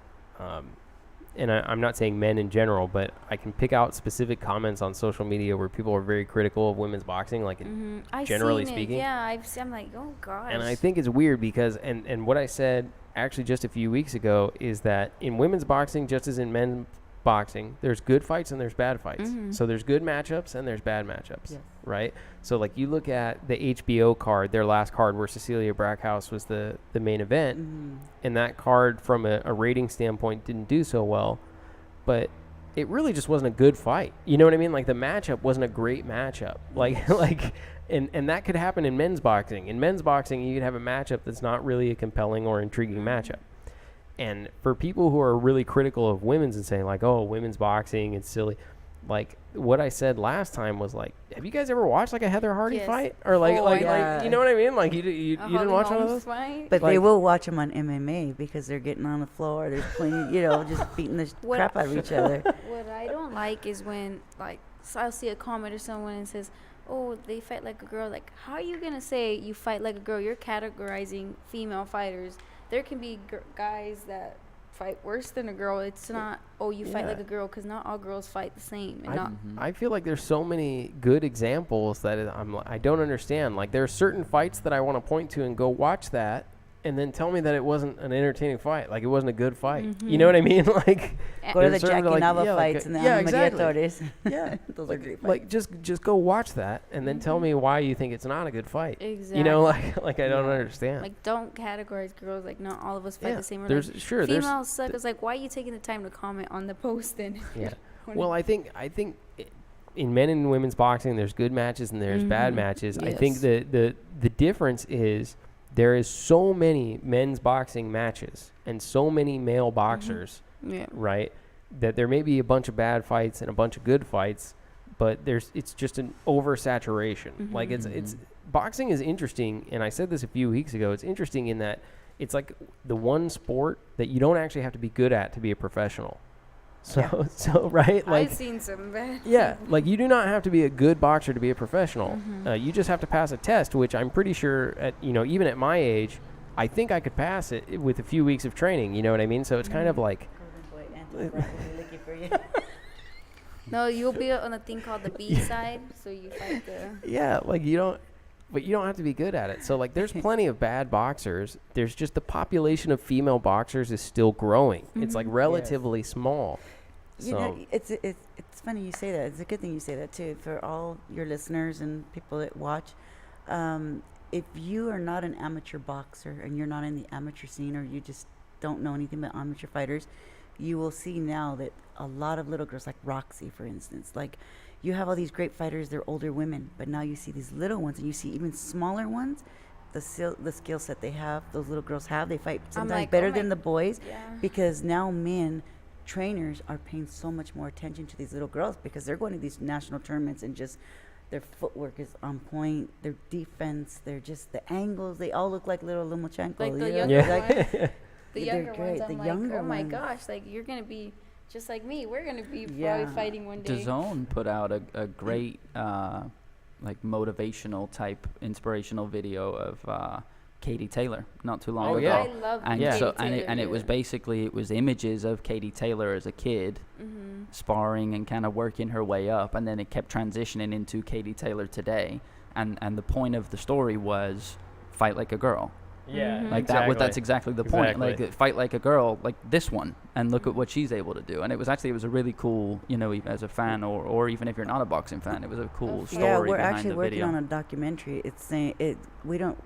and I'm not saying men in general, but I can pick out specific comments on social media where people are very critical of women's boxing, like, I've generally seen speaking. It. Yeah, I'm like, oh gosh. and I think it's weird because, and what I said actually just a few weeks ago is that in women's boxing, just as in men's boxing, there's good fights and there's bad fights. So there's good matchups and there's bad matchups. Yes. Right? So, like, you look at the HBO card, their last card where Cecilia Brackhouse was the main event, and that card from a rating standpoint didn't do so well, but it really just wasn't a good fight. You know what I mean? Like, the matchup wasn't a great matchup. And that could happen in men's boxing. In men's boxing, you could have a matchup that's not really a compelling or intriguing matchup. And for people who are really critical of women's and saying, like, oh, women's boxing, it's silly, like, what I said last time was, like, have you guys ever watched, like, a Heather Hardy Yes. fight? Or, like, Oh, like, yeah. like, you know what I mean? Like, you didn't watch one of those? Fight? But Like- they will watch them on MMA because they're getting on the floor. They're playing, just beating the What- crap out of each other. What I don't like is when, like, so I'll see a comment or someone and says, oh, they fight like a girl. Like, how are you going to say you fight like a girl? You're categorizing female fighters. There can be guys that fight worse than a girl. It's not, oh, you fight Yeah. like a girl, because not all girls fight the same. And I feel like there's so many good examples that I don't understand. Like, there are certain fights that I want to point to and go watch that, and then tell me that it wasn't an entertaining fight. Like, it wasn't a good fight. You know what I mean? Like, Go to the there's certain, Jackie like, Nava yeah, like, fights and the yeah, Ana Maria exactly. Torres. Yeah. Those are great fights. Like, just go watch that and then tell me why you think it's not a good fight. exactly. You know, like I don't understand. Like, don't categorize girls. Like, not all of us fight Yeah, the same. Or there's like, sure females suck. It's like, why are you taking the time to comment on the post then? Yeah. Well, I think in men and women's boxing, there's good matches and there's bad matches. I think Yes. the difference is there is so many men's boxing matches and so many male boxers, Yeah. right? That there may be a bunch of bad fights and a bunch of good fights, but it's just an oversaturation. Like, it's boxing is interesting, and I said this a few weeks ago. It's interesting in that it's like the one sport that you don't actually have to be good at to be a professional. So right, like, I've seen some bad. yeah, like, you do not have to be a good boxer to be a professional. You just have to pass a test, which I'm pretty sure even at my age, I think I could pass it with a few weeks of training. You know what I mean? So it's kind of like, No, you'll be on a thing called the B side, so you fight the. yeah, like, you don't have to be good at it. So, like, there's plenty of bad boxers. There's just the population of female boxers is still growing. It's like relatively small. You know, it's funny you say that. It's a good thing you say that too for all your listeners and people that watch. If you are not an amateur boxer and you're not in the amateur scene, or you just don't know anything about amateur fighters, you will see now that a lot of little girls, like Roxy, for instance, like, you have all these great fighters, they're older women, but now you see these little ones, and you see even smaller ones, the skill set they have, those little girls have, they fight sometimes like, oh better than the boys, Yeah. because now trainers are paying so much more attention to these little girls because they're going to these national tournaments, and just their footwork is on point, their defense, they're just the angles, they all look like little Lomachenko. Like the you know? younger Like, ones. The They're younger great, ones, I'm the like, younger oh my ones. gosh, like, you're gonna be just like me. We're gonna be Yeah. probably fighting one day. DAZN put out a great like motivational type inspirational video of Katie Taylor not too long Oh, ago. yeah. I love And Katie so Taylor, and it was yeah. basically it was images of Katie Taylor as a kid sparring and kind of working her way up, and then it kept transitioning into Katie Taylor today, and the point of the story was fight like a girl. Yeah, Mhm. Like that's exactly the point. Like fight like a girl, like this one, and look at what she's able to do. And it was a really cool, as a fan or even if you're not a boxing fan, it was a cool story. Yeah, we're behind actually the working video. on a documentary. It's saying it. We don't.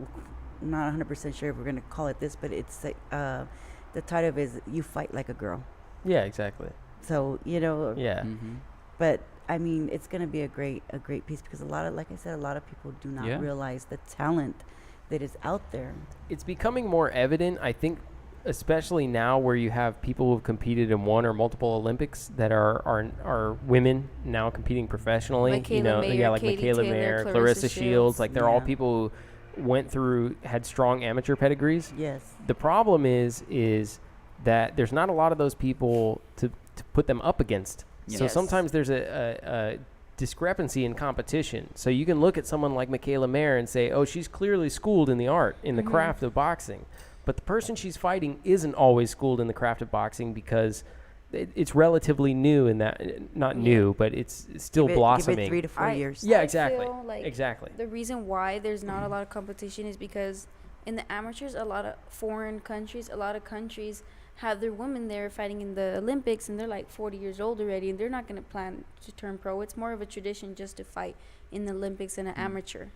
I'm not 100% sure if we're gonna call it this, but it's the title is "You Fight Like a Girl." Yeah, exactly. So Yeah. Mhm. But I mean, it's gonna be a great piece because like I said, a lot of people do not Yeah. realize the talent that is out there. It's becoming more evident, I think, especially now where you have people who've competed in one or multiple Olympics that are women now competing professionally. Michaela Mayer, like Katie Michaela Taylor, Mayer, Clarissa Clarissa Shields. Shields. Like they're all Yeah. people who had strong amateur pedigrees. Yes. The problem is that there's not a lot of those people to put them up against. So Yes. sometimes there's a discrepancy in competition. So you can look at someone like Michaela Mayer and say, oh, she's clearly schooled in the art, in the craft of boxing. But the person she's fighting isn't always schooled in the craft of boxing because it's relatively new in that, not new, but it's still blossoming. Give it 3 to 4 years. Yeah, I exactly. feel like Exactly. The reason why there's not a lot of competition is because in the amateurs, a lot of foreign countries, a lot of countries have their women there fighting in the Olympics, and they're like 40 years old already, and they're not going to plan to turn pro. It's more of a tradition just to fight in the Olympics and an amateur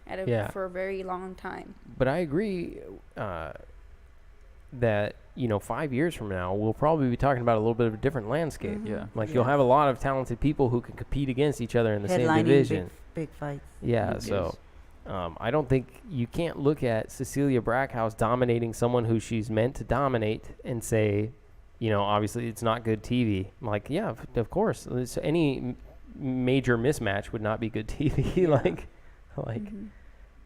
for a very long time. But I agree that 5 years from now we'll probably be talking about a little bit of a different landscape. Mhm. Yeah. Like you'll have a lot of talented people who can compete against each other in the same Headlining division. big fights. Yeah, Yes. so I don't think you can't look at Cecilia Brackhouse dominating someone who she's meant to dominate and say, obviously it's not good TV. I'm like, yeah, of course. Any major mismatch would not be good TV. like, Mhm.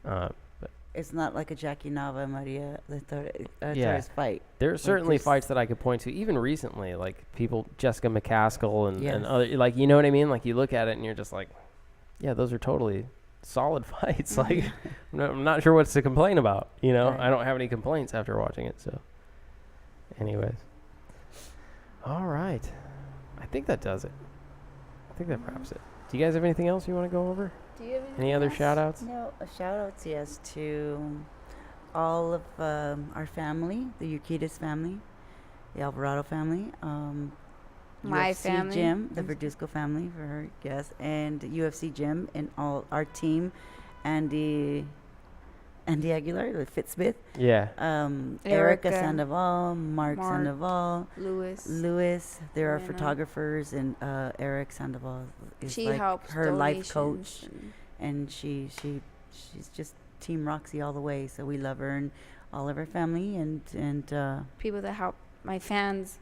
but It's not like a Jackie Nava Maria Yeah. Torres fight. there are certainly there's- fights that I could point to, even recently, like Jessica McCaskill and Yes. other, like, you know what I mean? Like you look at it and you're just like, yeah, those are totally solid fights. Like, I'm not sure what's to complain about. Right. I don't have any complaints after watching it. So, anyways, all right, I think that does it. I think that wraps it. Do you guys have anything else you want to go over? Do you have Any other else? shout outs? No, a shout out, yes, to all of our family, the Urquidez family, the Alvarado family, My UFC family. Gym, the Verduzco family for her guest, and UFC Gym, and all our team, Andy Aguilar, the Fitzsmith, Yeah. Erica Erica, Sandoval, Mark Mark, Sandoval, Lewis. there are Iyana. photographers, and Eric Sandoval is She like helps her life coach, donations and she's just Team Roxy all the way. So we love her and all of her family, and people that help my fans.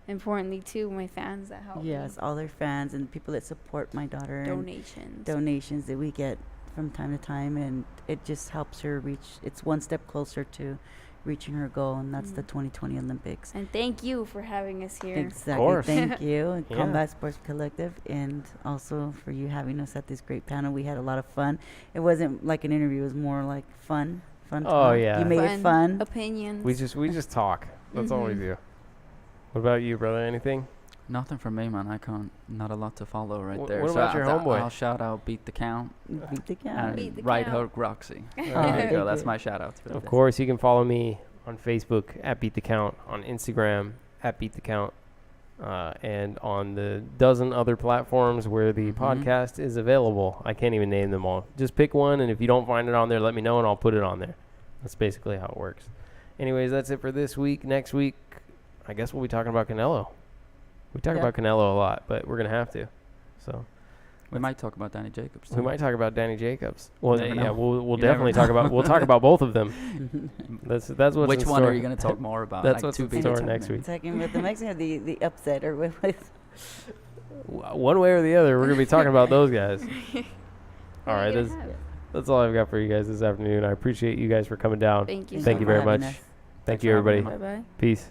Importantly, too, my fans that help yes, all their fans and people that support my daughter, me. and donations that we get from time to time, and it just helps her reach. It's one step closer to reaching her goal, and that's the 2020 Olympics. And thank you for having us here. Exactly. course. Thank you, and Yeah. Combat Sports Collective, and also for you having us at this great panel. We had a lot of fun. It wasn't like an interview; it was more like fun. Oh, talk. yeah. You made it fun. Opinions. We just talk. That's all we Mhm. do. What about you, brother? Anything? Nothing from me, man. I can't. Not a lot to follow right there. What So about your homeboy? I'll shout out Beat the Count Beat the count. and Beat the Right Count. Hook Roxy. Oh, There you thank go. That's you. my shout outs for Of today. course, you can follow me on Facebook at Beat the Count, on Instagram at Beat the Count, and on the dozen other platforms where the Mhm. podcast is available. I can't even name them all. Just pick one, and if you don't find it on there, let me know, and I'll put it on there. That's basically how it works. Anyways, that's it for this week. Next week, I guess we'll be talking about Canelo. We talk Yeah. about Canelo a lot, but we're going to have to. So We might talk about Danny Jacobs. we too. might talk about Danny Jacobs. Well, Never yeah, know. we'll You definitely never talk about we'll talk about both of them. That's what's Which in one store. are you going to talk more about? That's Like, what's to in be store determined. next week. Talking with the Mexican, the upset, or with One way or the other, we're gonna be talking about those guys. All right, Who you that's gonna have? that's all I've got for you guys this afternoon. I appreciate you guys for coming down. Thank you. Thank so you very much. much. us. Thank Thanks you, for having everybody. me. Bye bye. Peace.